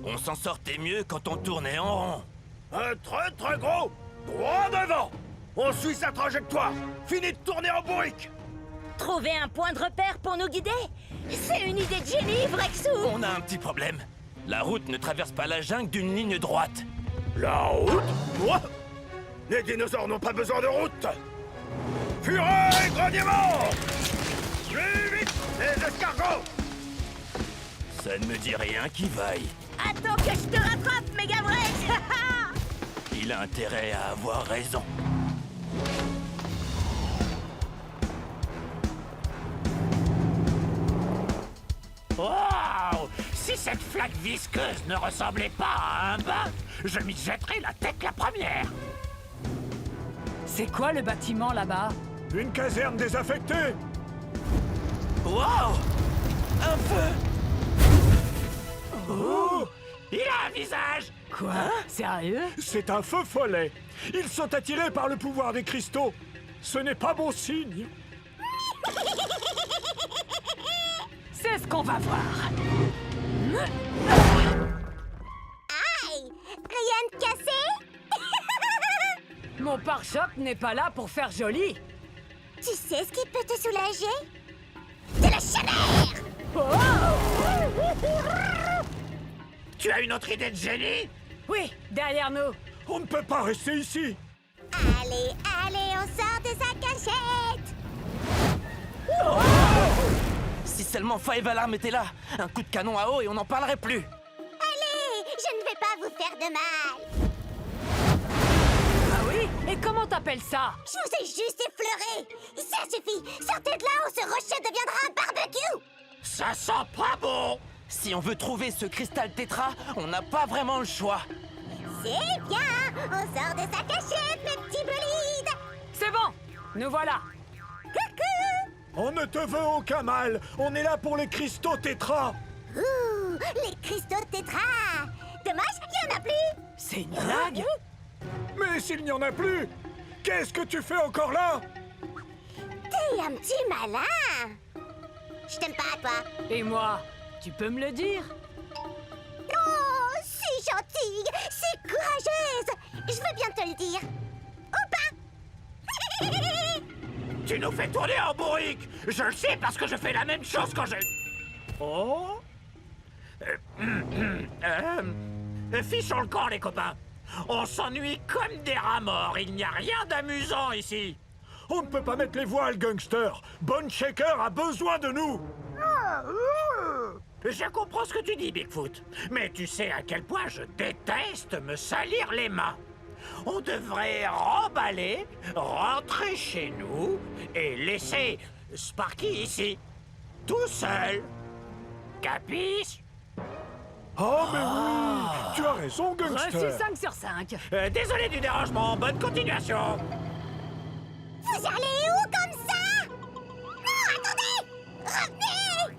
Speaker 6: On s'en sortait mieux quand on tournait en rond.
Speaker 4: Un très gros. Droit devant. On suit sa trajectoire. Fini de tourner en bourrique.
Speaker 2: Trouver un point de repère pour nous guider? C'est une idée de génie, Vrexou!
Speaker 6: On a un petit problème. La route ne traverse pas la jungle d'une ligne droite.
Speaker 4: La route? Quoi? Les dinosaures n'ont pas besoin de route. Fureur et grognement. Plus vite, les escargots.
Speaker 6: Ça ne me dit rien qui vaille.
Speaker 2: Attends que je te rattrape, Megavrex!
Speaker 6: Il a intérêt à avoir raison.
Speaker 7: Waouh! Si cette flaque visqueuse ne ressemblait pas à un bœuf, je m'y jetterais la tête la première.
Speaker 5: C'est quoi le bâtiment là-bas?
Speaker 7: Une caserne désaffectée.
Speaker 6: Wow! Un feu!
Speaker 7: Oh! Il a un visage.
Speaker 5: Quoi? Sérieux?
Speaker 7: C'est un feu follet. Ils sont attirés par le pouvoir des cristaux. Ce n'est pas bon signe.
Speaker 5: C'est ce qu'on va voir.
Speaker 2: Rien de cassé?
Speaker 5: Mon pare-choc n'est pas là pour faire joli.
Speaker 2: Tu sais ce qui peut te soulager? De la chaleur!
Speaker 7: Tu as une autre idée de génie?
Speaker 5: Oui, derrière nous.
Speaker 7: On ne peut pas rester ici.
Speaker 2: Allez, on sort de sa cachette!
Speaker 6: Si seulement Five Alarm était là, un coup de canon à eau et on n'en parlerait plus.
Speaker 2: Allez, je ne vais pas vous faire de mal!
Speaker 5: Ah oui? Et comment t'appelles ça?
Speaker 2: Je vous ai juste effleuré! Ça suffit! Sortez de là ou ce rocher deviendra un barbecue!
Speaker 7: Ça sent pas bon.
Speaker 6: Si on veut trouver ce cristal tétra, on n'a pas vraiment le choix.
Speaker 2: C'est bien! On sort de sa cachette, mes petits bolides!
Speaker 5: C'est bon, nous voilà.
Speaker 2: Coucou!
Speaker 7: On ne te veut aucun mal. On est là pour les cristaux tétra.
Speaker 2: Ouh! Les cristaux tétra! Dommage, il n'y en a plus!
Speaker 5: C'est une blague?
Speaker 7: Mais s'il n'y en a plus, qu'est-ce que tu fais encore là?
Speaker 2: T'es un petit malin! Je t'aime pas, toi!
Speaker 5: Et moi, tu peux me le dire?
Speaker 2: Oh, si gentille! Si courageuse! Je veux bien te le dire! Ou pas!
Speaker 7: Tu nous fais tourner en bourrique. Je le sais parce que je fais la même chose quand je... Oh. Fichons le camp, les copains. On s'ennuie comme des rats morts. Il n'y a rien d'amusant ici. On ne peut pas mettre les voiles, gangster. Bonne Shaker a besoin de nous. Je comprends ce que tu dis, Bigfoot. Mais tu sais à quel point je déteste me salir les mains. On devrait remballer, rentrer chez nous et laisser Sparky ici, tout seul. Capiche? Oh, mais oui! Tu as raison,
Speaker 5: Reçu
Speaker 7: gangster!
Speaker 5: 5 sur 5.
Speaker 8: Désolé du dérangement, bonne continuation.
Speaker 2: Vous allez où comme ça? Non, attendez! Revenez!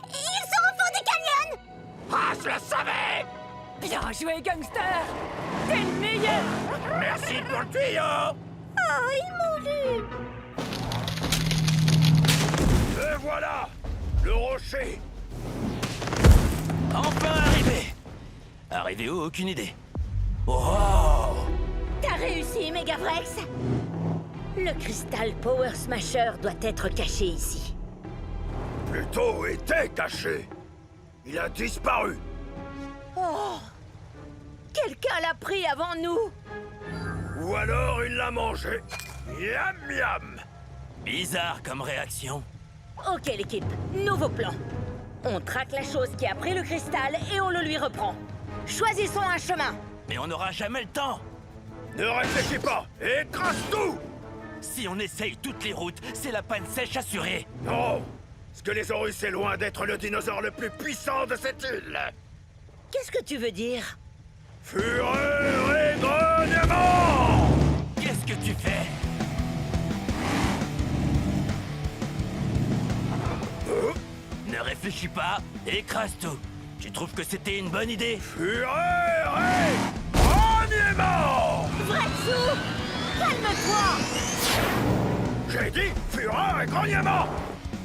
Speaker 2: Ils sont au fond des canyons!
Speaker 8: Ah, je le savais!
Speaker 5: Bien joué, gangster. T'es le meilleur.
Speaker 8: Merci pour le tuyau!
Speaker 2: Oh, ils m'ont vu!
Speaker 4: Et voilà! Le rocher!
Speaker 6: Enfin arrivé! Arrivé où? Aucune idée. Oh!
Speaker 2: T'as réussi, Megavrex! Le cristal Power Smasher doit être caché ici.
Speaker 4: Plutôt était caché! Il a disparu!
Speaker 2: Oh! Quelqu'un l'a pris avant nous!
Speaker 4: Ou alors il l'a mangé! Miam miam!
Speaker 6: Bizarre comme réaction.
Speaker 2: Ok, l'équipe, nouveau plan. On traque la chose qui a pris le cristal et on le lui reprend. Choisissons un chemin.
Speaker 6: Mais on n'aura jamais le temps.
Speaker 4: Ne réfléchis pas! Écrase tout!
Speaker 6: Si on essaye toutes les routes, c'est la panne sèche assurée.
Speaker 4: Non! Skelésaurus est loin d'être le dinosaure le plus puissant de cette île!
Speaker 2: Qu'est-ce que tu veux dire?
Speaker 4: Fureur et grognement!
Speaker 6: Qu'est-ce que tu fais? Ne réfléchis pas, écrase tout. Tu trouves que c'était une bonne idée?
Speaker 4: Fureur et grognement!
Speaker 2: Vretsu! Calme-toi!
Speaker 4: J'ai dit fureur et grognement!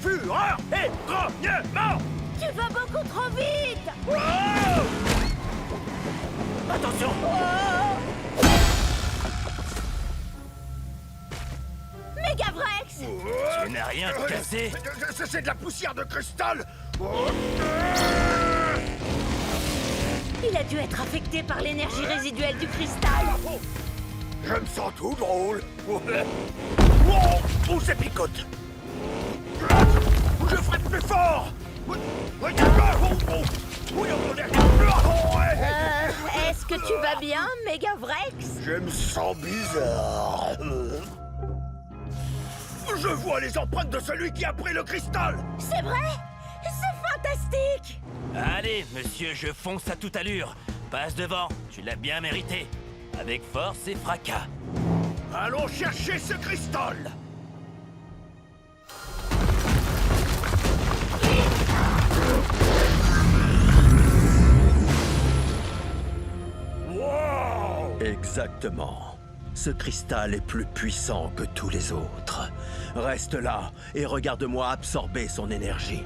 Speaker 4: Fureur et grognement!
Speaker 2: Tu vas beaucoup trop vite!
Speaker 4: Oh!
Speaker 6: Attention!
Speaker 2: Megavrex!
Speaker 6: Tu n'as rien cassé?
Speaker 4: C'est de la poussière de cristal! Oh!
Speaker 2: Il a dû être affecté par l'énergie résiduelle du cristal.
Speaker 4: Je me sens tout drôle! Oh, ça picote! Je ferai plus fort!
Speaker 2: Est-ce que tu vas bien, Megavrex?
Speaker 4: Je me sens bizarre. Je vois les empreintes de celui qui a pris le cristal!
Speaker 2: C'est vrai? C'est fantastique!
Speaker 6: Allez, monsieur, je fonce à toute allure. Passe devant, tu l'as bien mérité. Avec force et fracas.
Speaker 4: Allons chercher ce cristal! Wow!
Speaker 8: Exactement. Ce cristal est plus puissant que tous les autres. Reste là et regarde-moi absorber son énergie.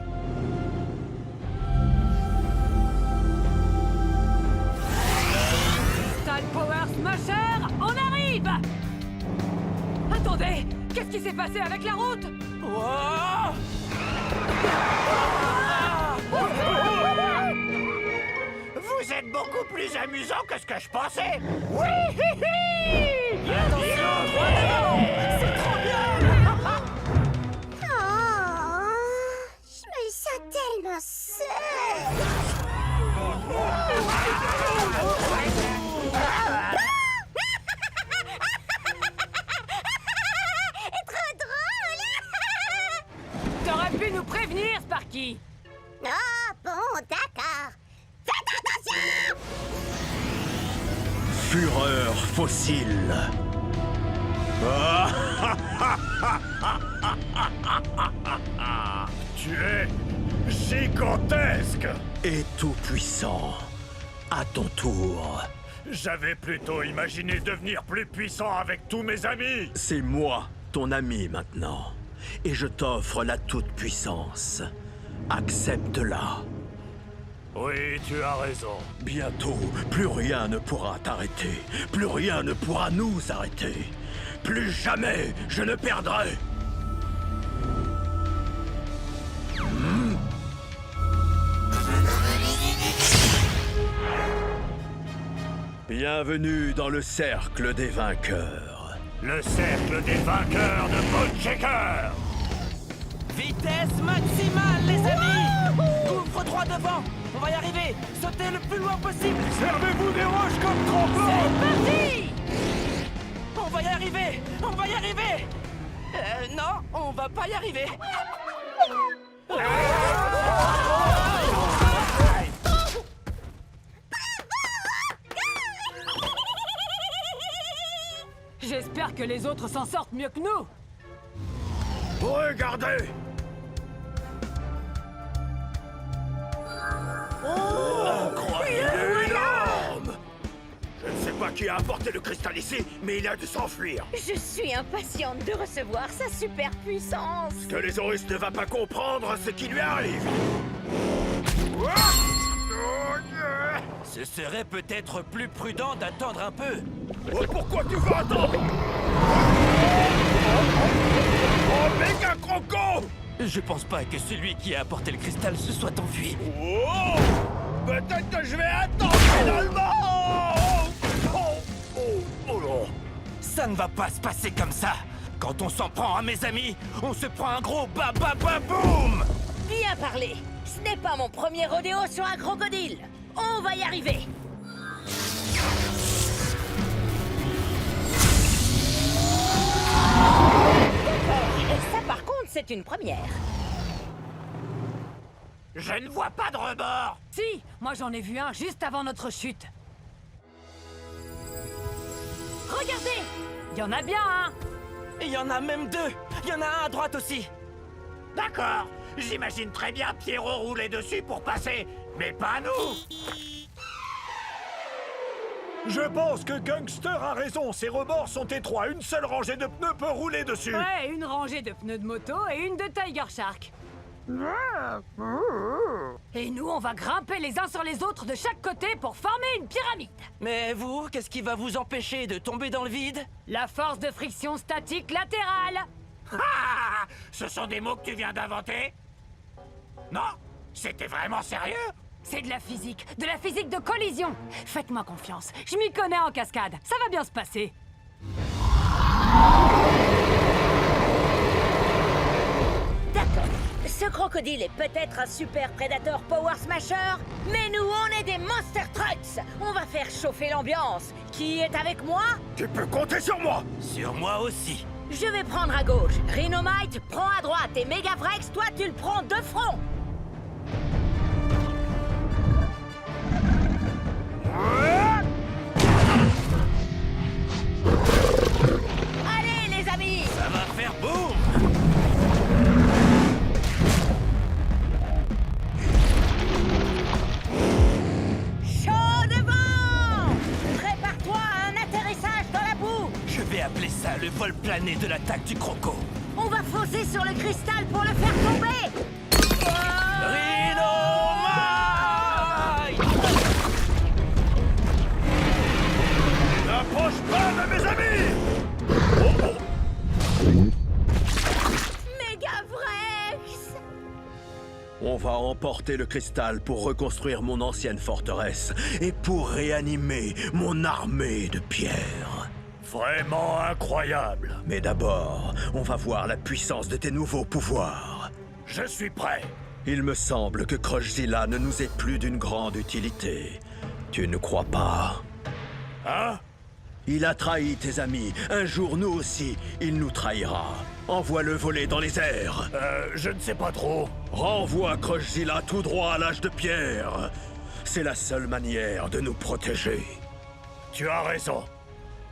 Speaker 5: Crystal Power Smasher, on arrive! Attendez, qu'est-ce qui s'est passé avec la route?
Speaker 6: Oh!
Speaker 7: Vous êtes beaucoup plus amusant que ce que je pensais! Oui!
Speaker 2: C'est trop bien! Oh, je me sens tellement seule! Trop drôle!
Speaker 5: T'aurais pu nous prévenir, Sparky!
Speaker 2: Ah, bon, d'accord. Faites attention!
Speaker 8: Fureur fossile.
Speaker 4: Tu es gigantesque!
Speaker 8: Et tout puissant. À ton tour.
Speaker 4: J'avais plutôt imaginé devenir plus puissant avec tous mes amis!
Speaker 8: C'est moi, ton ami maintenant. Et je t'offre la toute-puissance. Accepte-la.
Speaker 4: Oui, tu as raison.
Speaker 8: Bientôt, plus rien ne pourra t'arrêter. Plus rien ne pourra nous arrêter. Plus jamais je ne perdrai. Bienvenue dans le cercle des vainqueurs.
Speaker 4: Le cercle des vainqueurs de Bone Shaker!
Speaker 6: Vitesse maximale, les amis! Couvre droit devant! On va y arriver! Sautez le plus loin possible!
Speaker 7: Servez-vous des roches comme tremplin!
Speaker 6: Parti! On va y arriver! On va y arriver! Non, on va pas y arriver!
Speaker 5: que les autres s'en sortent mieux que nous.
Speaker 4: Regardez! Incroyable! Énorme! Je ne sais pas qui a apporté le cristal ici, mais il a dû s'enfuir.
Speaker 2: Je suis impatiente de recevoir sa super puissance.
Speaker 4: Que les Horus ne va pas comprendre ce qui lui arrive.
Speaker 6: Ce serait peut-être plus prudent d'attendre un peu.
Speaker 4: Oh, pourquoi tu veux attendre? Oh, méga croco!
Speaker 6: Je pense pas que celui qui a apporté le cristal se soit enfui.
Speaker 4: Oh! Peut-être que je vais attendre finalement! Oh, oh, oh non!
Speaker 6: Ça ne va pas se passer comme ça. Quand on s'en prend à mes amis, on se prend un gros ba-ba-ba-boum!
Speaker 2: Bien parlé. Ce n'est pas mon premier rodéo sur un crocodile. On va y arriver. Et ça, par contre, c'est une première.
Speaker 6: Je ne vois pas de rebord.
Speaker 5: Si, moi j'en ai vu un juste avant notre chute. Regardez! Il y en a bien un!
Speaker 6: Il y en a même deux. Il y en a un à droite aussi.
Speaker 7: D'accord. J'imagine très bien Pierrot rouler dessus pour passer, mais pas nous. Je pense que Gangster a raison. Ces rebords sont étroits. Une seule rangée de pneus peut rouler dessus.
Speaker 5: Ouais, une rangée de pneus de moto et une de Tiger Shark. Et nous, on va grimper les uns sur les autres de chaque côté pour former une pyramide.
Speaker 6: Mais vous, qu'est-ce qui va vous empêcher de tomber dans le vide?
Speaker 5: La force de friction statique latérale.
Speaker 7: Ah! Ce sont des mots que tu viens d'inventer? Non? C'était vraiment sérieux?
Speaker 5: C'est de la physique de collision. Faites-moi confiance, je m'y connais en cascade. Ça va bien se passer.
Speaker 2: D'accord. Ce crocodile est peut-être un super prédateur Power Smasher, mais nous, on est des Monster Trucks. On va faire chauffer l'ambiance. Qui est avec moi?
Speaker 4: Tu peux compter sur moi!
Speaker 6: Sur moi aussi.
Speaker 2: Je vais prendre à gauche. Rhinomite, prends à droite. Et Megafrex, toi, tu le prends de front. Allez, les amis!
Speaker 6: Ça va faire boum!
Speaker 2: Chaud devant! Prépare-toi à un atterrissage dans la boue!
Speaker 6: Je vais appeler ça le vol plané de l'attaque du croco.
Speaker 2: On va foncer sur le cristal pour le faire tomber!
Speaker 6: Rhinomite!
Speaker 4: N'approche pas de mes amis!
Speaker 2: Megafrex!
Speaker 8: On va emporter le cristal pour reconstruire mon ancienne forteresse et pour réanimer mon armée de pierre.
Speaker 4: Vraiment incroyable!
Speaker 8: Mais d'abord, on va voir la puissance de tes nouveaux pouvoirs.
Speaker 4: Je suis prêt!
Speaker 8: Il me semble que Crushzilla ne nous est plus d'une grande utilité. Tu ne crois pas?
Speaker 4: Hein?
Speaker 8: Il a trahi tes amis. Un jour, nous aussi, il nous trahira. Envoie-le voler dans les airs.
Speaker 4: Je ne sais pas trop.
Speaker 8: Renvoie Crushzilla tout droit à l'âge de pierre. C'est la seule manière de nous protéger.
Speaker 4: Tu as raison.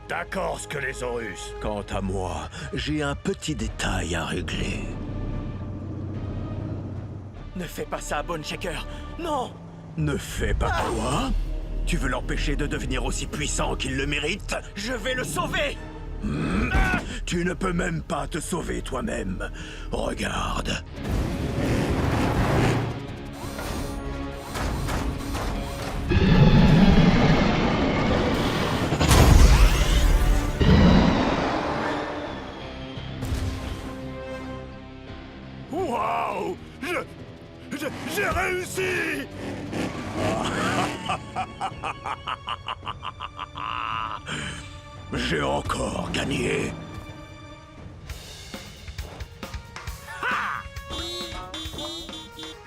Speaker 4: D'accord, ce que les Horus.
Speaker 8: Quant à moi, j'ai un petit détail à régler.
Speaker 6: Ne fais pas ça, Bone Shaker. Non!
Speaker 8: Ne fais pas quoi? Tu veux l'empêcher de devenir aussi puissant qu'il le mérite?
Speaker 6: Je vais le sauver!
Speaker 8: Tu ne peux même pas te sauver toi-même. Regarde.
Speaker 4: Waouh! J'ai réussi!
Speaker 8: J'ai encore gagné.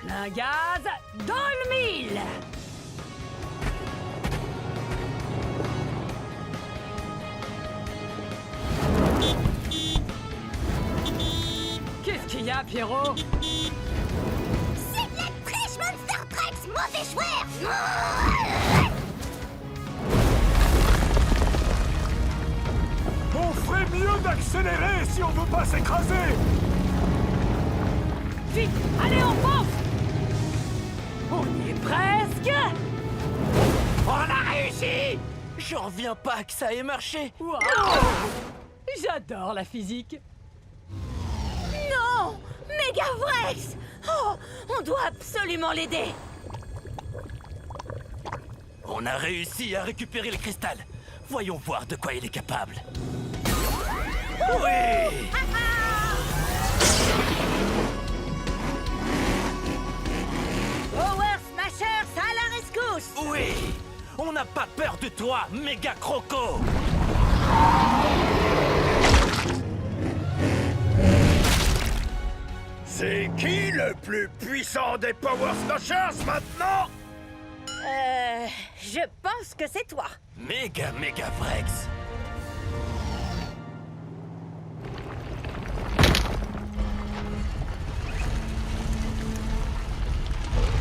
Speaker 5: Plein gaz dans le mille. Qu'est-ce qu'il y a, Pierrot?
Speaker 2: C'est de la triche, Monster Trucks, mauvais joueur!
Speaker 7: On ferait mieux d'accélérer si on veut pas s'écraser.
Speaker 5: Vite, allez, on fonce! On y est presque!
Speaker 6: On a réussi! J'en reviens pas que ça ait marché.
Speaker 5: Waouh! J'adore la physique.
Speaker 2: Non! Megavrex! Oh, on doit absolument l'aider.
Speaker 6: On a réussi à récupérer le cristal. Voyons voir de quoi il est capable. Oui!
Speaker 2: Power Smashers à la rescousse!
Speaker 6: Oui! On n'a pas peur de toi, méga croco!
Speaker 4: C'est qui le plus puissant des Power Smashers maintenant?
Speaker 2: Je pense que c'est toi.
Speaker 6: Méga Vrex!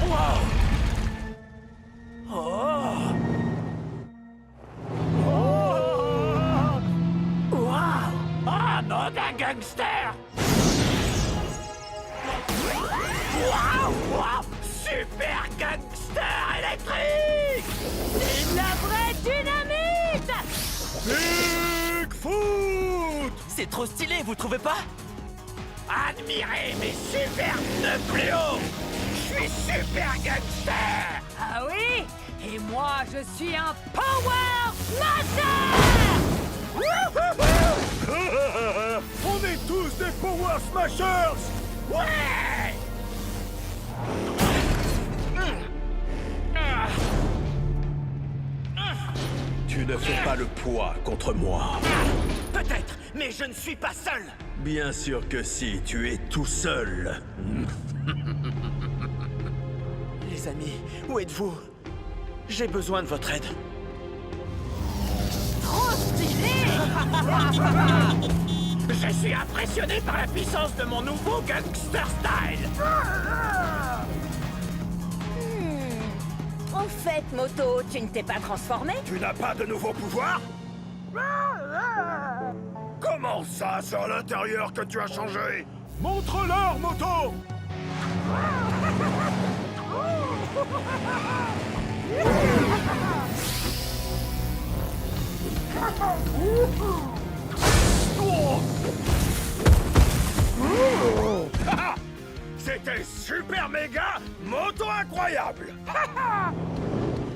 Speaker 6: Wow! Oh! Wow! Ah, non, d'un gangster! Wow! Wow! Super gangster électrique!
Speaker 5: C'est de la vraie dynamite!
Speaker 7: Bigfoot!
Speaker 6: C'est trop stylé, vous trouvez pas? Admirez mes super pneus plus hauts! Je suis super gangster!
Speaker 5: Ah oui? Et moi, je suis un Power Smasher!
Speaker 7: On est tous des Power Smashers!
Speaker 6: Ouais!
Speaker 8: Tu ne fais pas le poids contre moi.
Speaker 6: Peut-être, mais je ne suis pas seul!
Speaker 8: Bien sûr que si, tu es tout seul.
Speaker 6: Les amis, où êtes-vous? J'ai besoin de votre aide.
Speaker 5: Trop stylé!
Speaker 6: Je suis impressionné par la puissance de mon nouveau gangster style!
Speaker 2: Au fait, Moto, tu ne t'es pas transformé?
Speaker 4: Tu n'as pas de nouveau pouvoir? Comment ça, c'est à l'intérieur que tu as changé?
Speaker 7: Montre-leur, Moto!
Speaker 4: C'était super méga moto incroyable!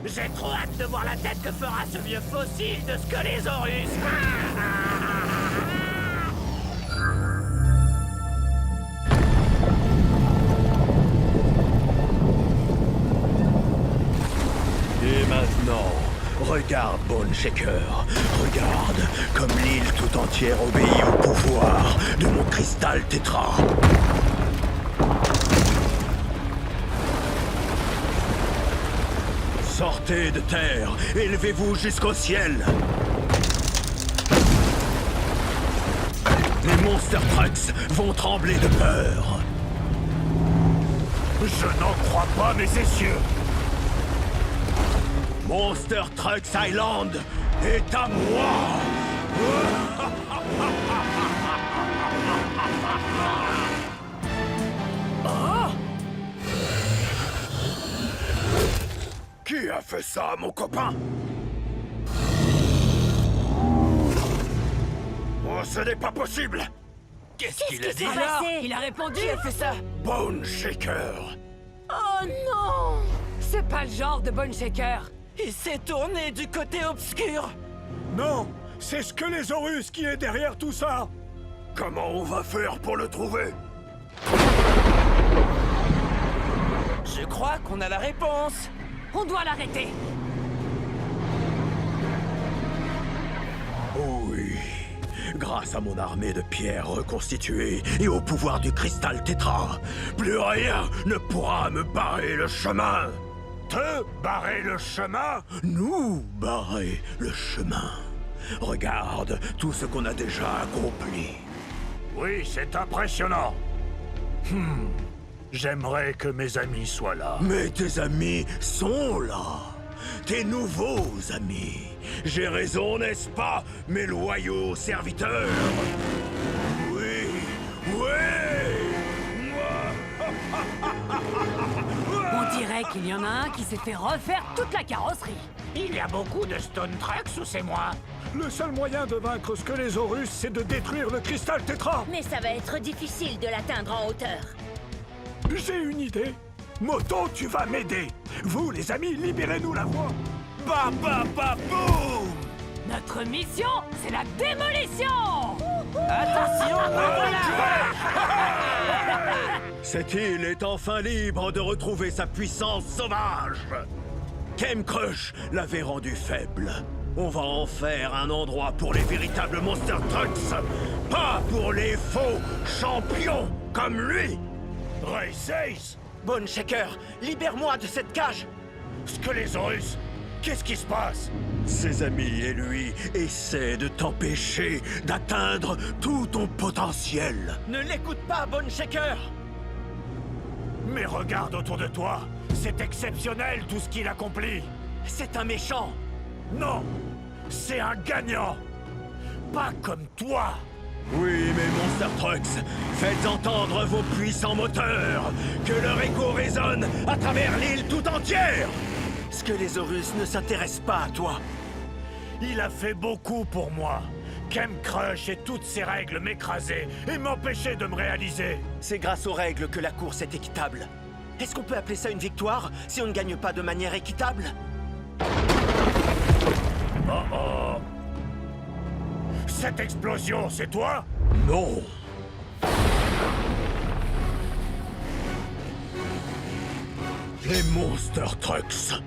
Speaker 6: J'ai trop hâte de voir la tête que fera ce vieux fossile de Scolésaurus!
Speaker 8: Et maintenant, regarde, Bone Shaker. Regarde comme l'île tout entière obéit au pouvoir de mon cristal tétra. Sortez de terre, élevez-vous jusqu'au ciel. Les Monster Trucks vont trembler de peur.
Speaker 4: Je n'en crois pas mes essieux!
Speaker 8: Monster Trucks Island est à moi.
Speaker 4: Qui a fait ça, mon copain? Oh, ce n'est pas possible!
Speaker 6: Qu'est-ce qu'il a dit?
Speaker 5: Alors, il a répondu?
Speaker 6: Qui a fait ça?
Speaker 4: Bone Shaker!
Speaker 5: Oh non! C'est pas le genre de Bone Shaker.
Speaker 6: Il s'est tourné du côté obscur!
Speaker 7: Non, c'est Scolésaurus qui est derrière tout ça.
Speaker 4: Comment on va faire pour le trouver?
Speaker 6: Je crois qu'on a la réponse!
Speaker 5: On doit l'arrêter.
Speaker 8: Oui, grâce à mon armée de pierres reconstituée et au pouvoir du cristal tétra, plus rien ne pourra me barrer le chemin.
Speaker 4: Te barrer le chemin?
Speaker 8: Nous barrer le chemin. Regarde tout ce qu'on a déjà accompli.
Speaker 4: Oui, c'est impressionnant.
Speaker 7: J'aimerais que mes amis soient là.
Speaker 8: Mais tes amis sont là. tes nouveaux amis. J'ai raison, n'est-ce pas, mes loyaux serviteurs? Oui, oui.
Speaker 5: On dirait qu'il y en a un qui s'est fait refaire toute la carrosserie.
Speaker 7: Il y a beaucoup de Stone Trucks ou c'est moi? Le seul moyen de vaincre Squelésaurus, c'est de détruire le cristal tétra.
Speaker 2: Mais ça va être difficile de l'atteindre en hauteur.
Speaker 7: J'ai une idée. Moto, tu vas m'aider. Vous, les amis, libérez-nous la voie.
Speaker 8: Ba ba ba boum!
Speaker 5: Notre mission, c'est la démolition.
Speaker 6: Attention, voilà!
Speaker 8: Cette île est enfin libre de retrouver sa puissance sauvage. Game Crush l'avait rendu faible. On va en faire un endroit pour les véritables Monster Trucks, pas pour les faux champions comme lui.
Speaker 4: Race Ace!
Speaker 8: Bone Shaker, libère-moi de cette cage.
Speaker 4: Squelésaurus! Qu'est-ce qui se passe?
Speaker 8: Ses amis et lui essaient de t'empêcher d'atteindre tout ton potentiel.
Speaker 6: Ne l'écoute pas, Bone Shaker!
Speaker 4: Mais regarde autour de toi! C'est exceptionnel tout ce qu'il accomplit!
Speaker 8: C'est un méchant.
Speaker 4: Non! C'est un gagnant! Pas comme toi!
Speaker 8: Oui, mes Monster Trucks, faites entendre vos puissants moteurs, que leur écho résonne à travers l'île tout entière. Squelésaurus ne s'intéresse pas à toi.
Speaker 4: Il a fait beaucoup pour moi. Game Crush et toutes ses règles m'écrasaient et m'empêchaient de me réaliser.
Speaker 8: C'est grâce aux règles que la course est équitable. Est-ce qu'on peut appeler ça une victoire si on ne gagne pas de manière équitable?
Speaker 4: Oh oh! Cette explosion, c'est toi?
Speaker 8: Non. Les Monster Trucks.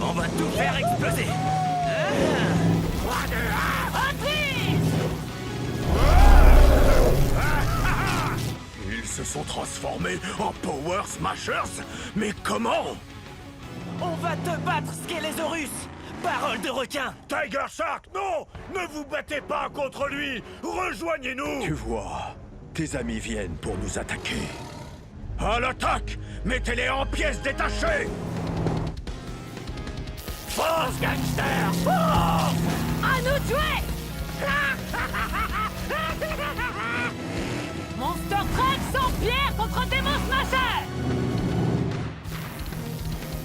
Speaker 6: On va tout faire exploser!
Speaker 8: Ils se sont transformés en Power Smashers. Mais comment?
Speaker 6: On va te battre, Squelésaurus! Parole de requin!
Speaker 4: Tiger Shark, non! Ne vous battez pas contre lui! Rejoignez-nous!
Speaker 8: Tu vois, tes amis viennent pour nous attaquer. À l'attaque! Mettez-les en pièces détachées!
Speaker 4: Force gangster!
Speaker 5: À nous tuer. Monster Trucks sans pierre contre Démon Smasher.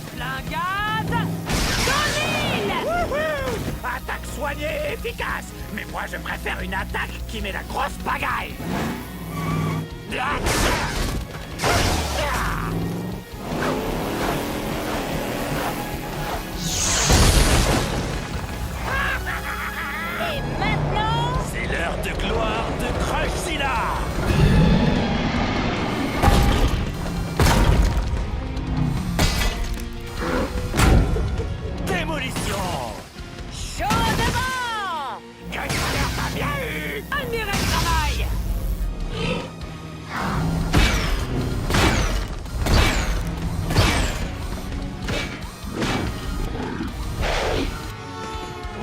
Speaker 5: Flingade dans l'île.
Speaker 4: Attaque soignée et efficace! Mais moi, je préfère une attaque qui met la grosse pagaille!
Speaker 2: Et maintenant...
Speaker 6: C'est l'heure de gloire de Crushzilla! Démolition!
Speaker 2: Chaud devant!
Speaker 4: Gagner m'a bien eu!
Speaker 5: Admirez le travail.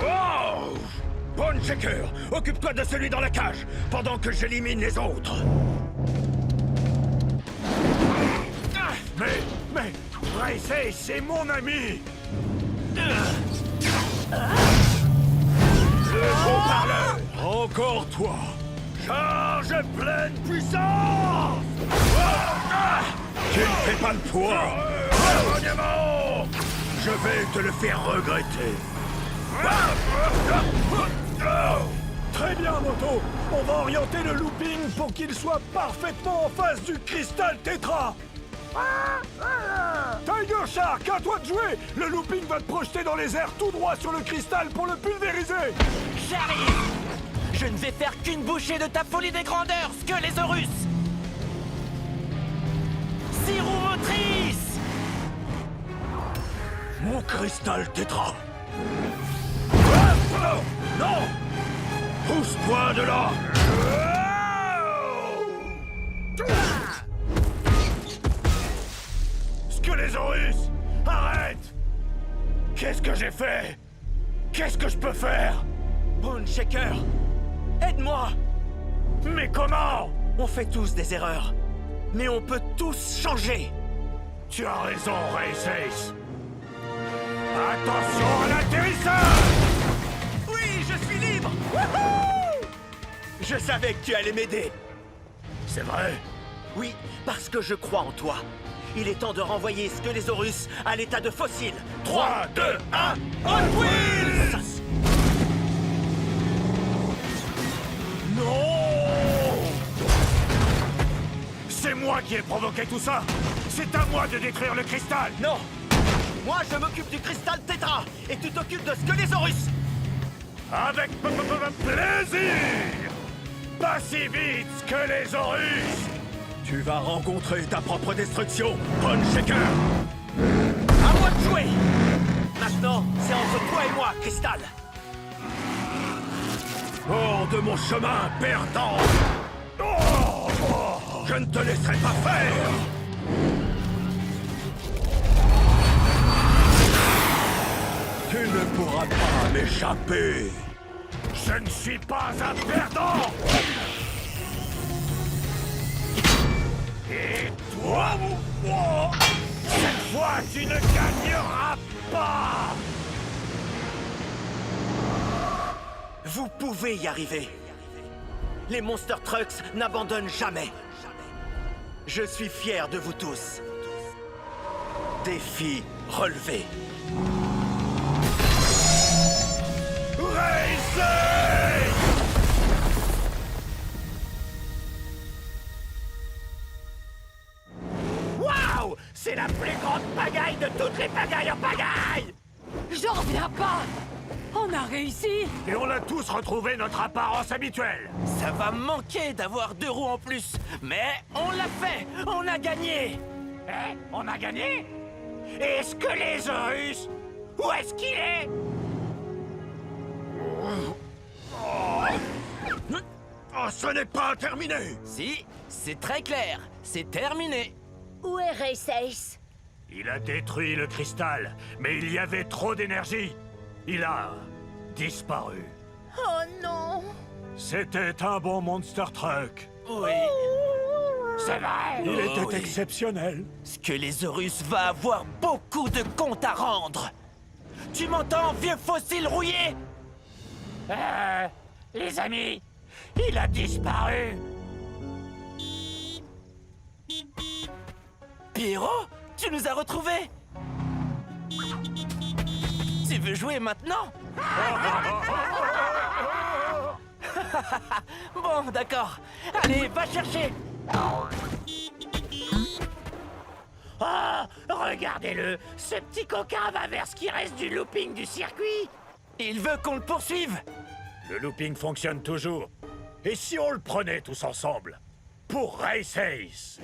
Speaker 8: Wow! Bone Shaker, occupe-toi de celui dans la cage, pendant que j'élimine les autres.
Speaker 4: Mais, Race Ace, c'est mon ami! Le haut-parleur!
Speaker 8: Encore toi!
Speaker 4: Charge pleine puissance!
Speaker 8: Tu ne fais pas le poids!
Speaker 4: Revenez-moi!
Speaker 8: Je vais te le faire regretter.
Speaker 7: Très bien, Moto. On va orienter le looping pour qu'il soit parfaitement en face du cristal tétra. Tiger Shark, à toi de jouer. Le looping va te projeter dans les airs tout droit sur le cristal pour le pulvériser.
Speaker 6: J'arrive! Je ne vais faire qu'une bouchée de ta folie des grandeurs, Squelésaurus! 6 roues motrices!
Speaker 8: Mon cristal tétra. Non! Pousse-toi de là!
Speaker 4: Squelésaurus! Arrête! Qu'est-ce que j'ai fait? Qu'est-ce que je peux faire?
Speaker 8: Bone Shaker, aide-moi!
Speaker 4: Mais comment?
Speaker 8: On fait tous des erreurs, mais on peut tous changer.
Speaker 4: Tu as raison, Race Ace. Attention à l'atterrissage!
Speaker 8: Oui, je suis libre! Wouhou! Je savais que tu allais m'aider.
Speaker 4: C'est vrai?
Speaker 8: Oui, parce que je crois en toi. Il est temps de renvoyer Squelesaurus à l'état de fossile. 3, 2, 1, Hot Wheels!
Speaker 4: Non! C'est moi qui ai provoqué tout ça! C'est à moi de détruire le cristal!
Speaker 8: Non! Moi, je m'occupe du cristal Tétra, et tu t'occupes de Squelesaurus!
Speaker 4: Avec plaisir! Pas si vite, Squelesaurus!
Speaker 8: Tu vas rencontrer ta propre destruction, Bone Shaker! À moi de jouer! Maintenant, c'est entre toi et moi, Cristal!
Speaker 4: Hors de mon chemin, perdant! Je ne te laisserai pas faire!
Speaker 8: Tu ne pourras pas m'échapper!
Speaker 4: Je ne suis pas un perdant! Et toi, moi, cette fois, tu ne gagneras pas!
Speaker 8: Vous pouvez y arriver! Les Monster Trucks n'abandonnent jamais! Je suis fier de vous tous! Défi relevé!
Speaker 4: Racing!
Speaker 8: Waouh! C'est la plus grande pagaille de toutes les pagailles en pagaille!
Speaker 5: J'en reviens pas! On a réussi!
Speaker 4: Et on a tous retrouvé notre apparence habituelle!
Speaker 6: Ça va me manquer d'avoir 2 roues en plus. Mais on l'a fait! On a gagné!
Speaker 4: Eh? On a gagné? Est-ce que les Horus? Où est-ce qu'il est? Oh, ce n'est pas terminé!
Speaker 6: Si, c'est très clair. C'est terminé.
Speaker 2: Où est Race Ace?
Speaker 4: Il a détruit le cristal, mais il y avait trop d'énergie. Il a disparu.
Speaker 2: Oh non!
Speaker 7: C'était un bon Monster Truck.
Speaker 6: Oui.
Speaker 4: C'est vrai!
Speaker 7: Il était
Speaker 6: oui.
Speaker 7: exceptionnel.
Speaker 6: Squelesaurus va avoir beaucoup de comptes à rendre. Tu m'entends, vieux fossile rouillé?
Speaker 4: Les amis, il a disparu.
Speaker 6: Pierrot, tu nous as retrouvés? Tu veux jouer maintenant? Bon, d'accord. Allez, va chercher.
Speaker 4: Oh, regardez-le, ce petit coquin va vers ce qui reste du looping du circuit.
Speaker 6: Il veut qu'on le poursuive.
Speaker 4: Le looping fonctionne toujours. Et si on le prenait tous ensemble? Pour Race Ace?